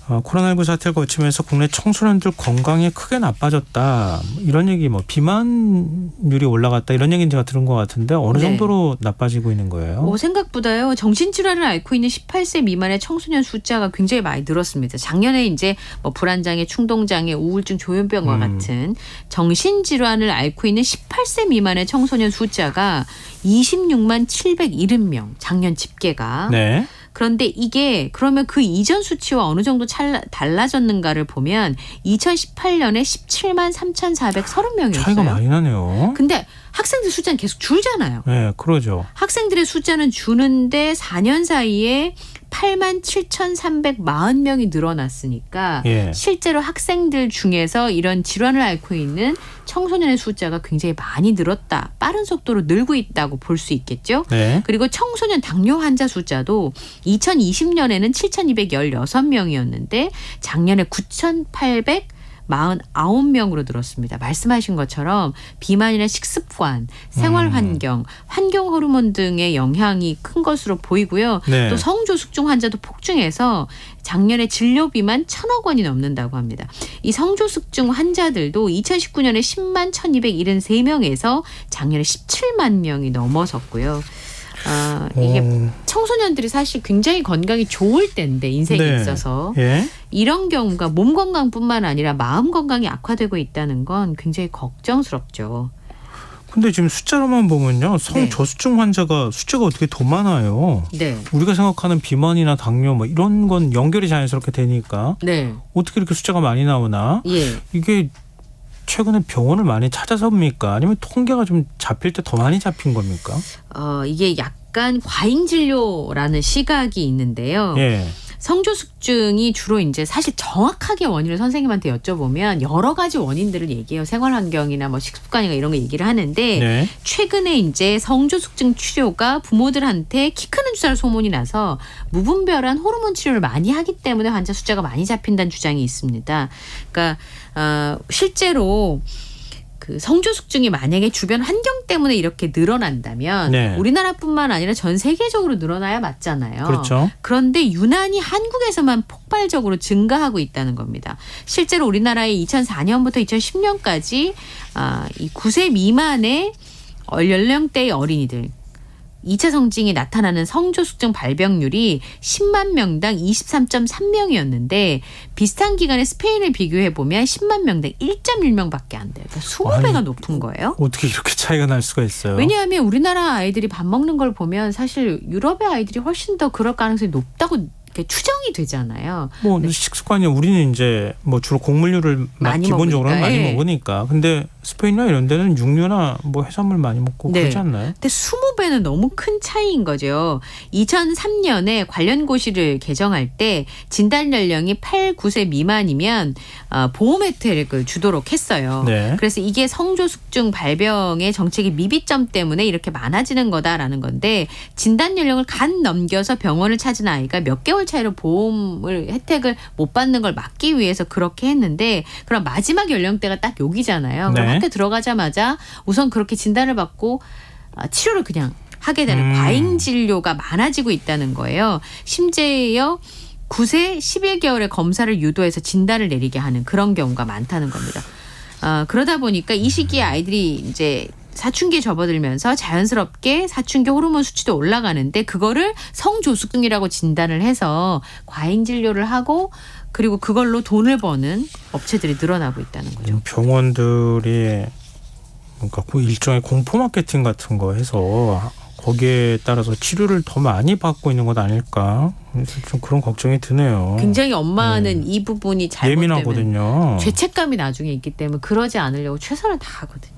코로나19 사태를 거치면서 국내 청소년들 건강이 크게 나빠졌다. 이런 얘기 비만율이 올라갔다 이런 얘기는 제가 들은 것 같은데 어느 네. 정도로 나빠지고 있는 거예요? 생각보다요. 정신질환을 앓고 있는 18세 미만의 청소년 숫자가 굉장히 많이 늘었습니다. 작년에 이제 불안장애, 충동장애, 우울증, 조현병과 같은 정신질환을 앓고 있는 18세 미만의 청소년 숫자가 26만 770명 작년 집계가. 네. 그런데 이게 그러면 그 이전 수치와 어느 정도 달라졌는가를 보면 2018년에 17만 3,430명이었어요. 차이가 많이 나네요. 근데 학생들 숫자는 계속 줄잖아요. 네, 그러죠. 학생들의 숫자는 주는데 4년 사이에 8만 7,340명이 늘어났으니까 예. 실제로 학생들 중에서 이런 질환을 앓고 있는 청소년의 숫자가 굉장히 많이 늘었다. 빠른 속도로 늘고 있다고 볼 수 있겠죠. 네. 그리고 청소년 당뇨 환자 숫자도 2020년에는 7,216명이었는데 작년에 9,800 49명으로 늘었습니다. 말씀하신 것처럼 비만이나 식습관, 생활 환경, 환경 호르몬 등의 영향이 큰 것으로 보이고요. 네. 또 성조숙중 환자도 폭증해서 작년에 진료비만 1,000억 원이 넘는다고 합니다. 이 성조숙중 환자들도 2019년에 10만 1,273명에서 작년에 17만 명이 넘어섰고요. 이게 청소년들이 사실 굉장히 건강이 좋을 때인데 인생에 네. 있어서 예. 이런 경우가 몸 건강뿐만 아니라 마음 건강이 악화되고 있다는 건 굉장히 걱정스럽죠. 근데 지금 숫자로만 보면요. 성저수증 환자가 숫자가 어떻게 더 많아요. 네. 우리가 생각하는 비만이나 당뇨 뭐 이런 건 연결이 자연스럽게 되니까 네. 어떻게 이렇게 숫자가 많이 나오나. 예. 이게 최근에 병원을 많이 찾아서입니까? 아니면 통계가 좀 잡힐 때 더 많이 잡힌 겁니까? 이게 약간 과잉 진료라는 시각이 있는데요. 예. 성조숙증이 주로 이제 사실 정확하게 원인을 선생님한테 여쭤보면 여러 가지 원인들을 얘기해요. 생활 환경이나 뭐 식습관이나 이런 거 얘기를 하는데 네. 최근에 이제 성조숙증 치료가 부모들한테 키 크는 주사를 소문이 나서 무분별한 호르몬 치료를 많이 하기 때문에 환자 숫자가 많이 잡힌다는 주장이 있습니다. 그러니까 실제로 그 성조숙증이 만약에 주변 환경 때문에 이렇게 늘어난다면 네. 우리나라뿐만 아니라 전 세계적으로 늘어나야 맞잖아요. 그렇죠. 그런데 유난히 한국에서만 폭발적으로 증가하고 있다는 겁니다. 실제로 우리나라에 2004년부터 2010년까지 이 9세 미만의 연령대의 어린이들 2차 성징이 나타나는 성조숙증 발병률이 10만 명당 23.3명이었는데 비슷한 기간에 스페인을 비교해 보면 10만 명당 1.1명밖에 안 돼요. 그러니까 20배가 높은 거예요. 어떻게 이렇게 차이가 날 수가 있어요? 왜냐하면 우리나라 아이들이 밥 먹는 걸 보면 사실 유럽의 아이들이 훨씬 더 그럴 가능성이 높다고 이렇게 추정이 되잖아요. 뭐 식습관이 우리는 이제 뭐 주로 곡물류를 많이 기본적으로는 먹으니까, 많이 예. 먹으니까. 근데 스페인이나 이런 데는 육류나 뭐 해산물 많이 먹고 네. 그러지 않나요? 근데 20배는 너무 큰 차이인 거죠. 2003년에 관련 고시를 개정할 때 진단 연령이 8, 9세 미만이면 보험 혜택을 주도록 했어요. 네. 그래서 이게 성조숙증 발병의 정책의 미비점 때문에 이렇게 많아지는 거다라는 건데 진단 연령을 간 넘겨서 병원을 찾은 아이가 몇 개월 차이로 보험을 혜택을 못 받는 걸 막기 위해서 그렇게 했는데 그럼 마지막 연령대가 딱 여기잖아요. 그럼 네. 학교 들어가자마자 우선 그렇게 진단을 받고 치료를 그냥 하게 되는 과잉 진료가 많아지고 있다는 거예요. 심지어 9세 11개월의 검사를 유도해서 진단을 내리게 하는 그런 경우가 많다는 겁니다. 그러다 보니까 이 시기에 아이들이 이제 사춘기에 접어들면서 자연스럽게 사춘기 호르몬 수치도 올라가는데 그거를 성조숙증이라고 진단을 해서 과잉 진료를 하고 그리고 그걸로 돈을 버는 업체들이 늘어나고 있다는 거죠. 병원들이 뭔가 그 일종의 공포 마케팅 같은 거 해서 거기에 따라서 치료를 더 많이 받고 있는 것 아닐까? 그래서 좀 그런 걱정이 드네요. 굉장히 엄마는 이 부분이 잘못되면 예민하거든요. 죄책감이 나중에 있기 때문에 그러지 않으려고 최선을 다하거든요.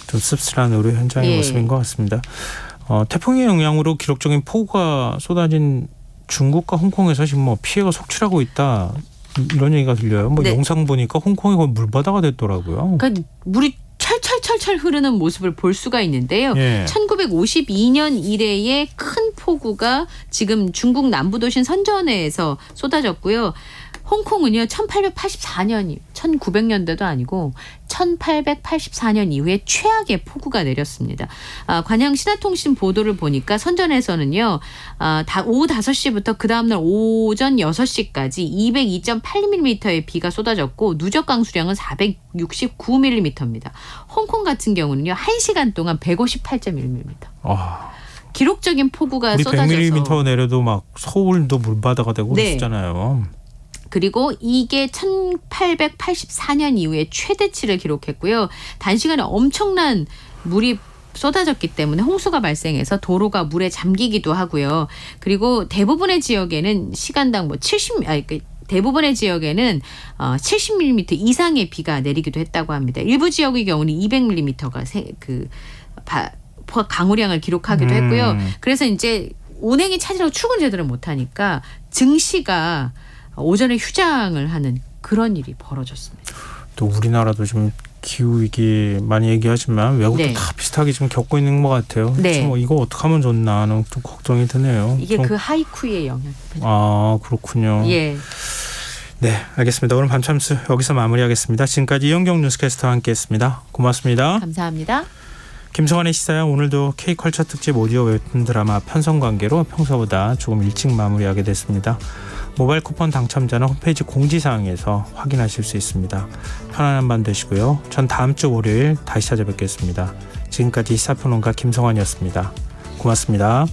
좀 씁쓸한 의료 현장의 예. 모습인 것 같습니다. 태풍의 영향으로 기록적인 폭우가 쏟아진 중국과 홍콩에서 지금 뭐 피해가 속출하고 있다 이런 얘기가 들려요. 뭐 네. 영상 보니까 홍콩이 거의 물바다가 됐더라고요. 그러니까 물이 철철철철 흐르는 모습을 볼 수가 있는데요. 예. 1952년 이래의 큰 폭우가 지금 중국 남부 도시 선전해에서 쏟아졌고요. 홍콩은요 1884년이 1900년대도 아니고 1884년 이후에 최악의 폭우가 내렸습니다. 관영 신화통신 보도를 보니까 선전에서는요 오후 5시부터 그 다음날 오전 6시까지 202.8mm의 비가 쏟아졌고 누적 강수량은 469mm입니다. 홍콩 같은 경우는요 1시간 동안 158.1mm. 기록적인 폭우가 우리 쏟아져서 100mm 내려도 막 서울도 물바다가 되고 네. 그랬잖아요. 그리고 이게 1884년 이후에 최대치를 기록했고요. 단시간에 엄청난 물이 쏟아졌기 때문에 홍수가 발생해서 도로가 물에 잠기기도 하고요. 그리고 대부분의 지역에는 시간당 대부분의 지역에는 70mm 이상의 비가 내리기도 했다고 합니다. 일부 지역의 경우는 200mm가 강우량을 기록하기도 했고요. 그래서 이제 운행이 차질하고 출근 제대로 못하니까 증시가 오전에 휴장을 하는 그런 일이 벌어졌습니다. 또 우리나라도 지금 기후 위기 많이 얘기하지만 외국도 네. 다 비슷하게 지금 겪고 있는 것 같아요. 네. 그래서 뭐 이거 어떻게 하면 좋나 하는 좀 걱정이 드네요. 이게 좀, 그 하이쿠의 영향입니다. 그렇군요. 예. 네, 알겠습니다. 오늘 밤참수 여기서 마무리하겠습니다. 지금까지 이영경 뉴스캐스터와 함께했습니다. 고맙습니다. 감사합니다. 김성환의 시사야 오늘도 K컬처 특집 오디오 웹툰 드라마 편성관계로 평소보다 조금 일찍 마무리하게 됐습니다. 모바일 쿠폰 당첨자는 홈페이지 공지사항에서 확인하실 수 있습니다. 편안한 밤 되시고요. 전 다음 주 월요일 다시 찾아뵙겠습니다. 지금까지 시사평론가 김성환이었습니다. 고맙습니다.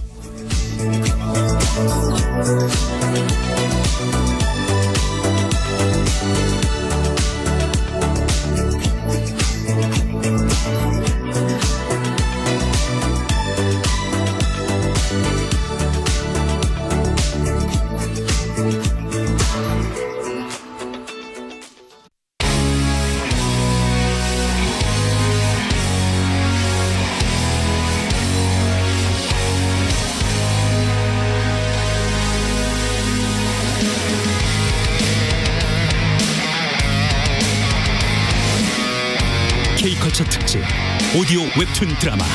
K컬처 특집 오디오 웹툰 드라마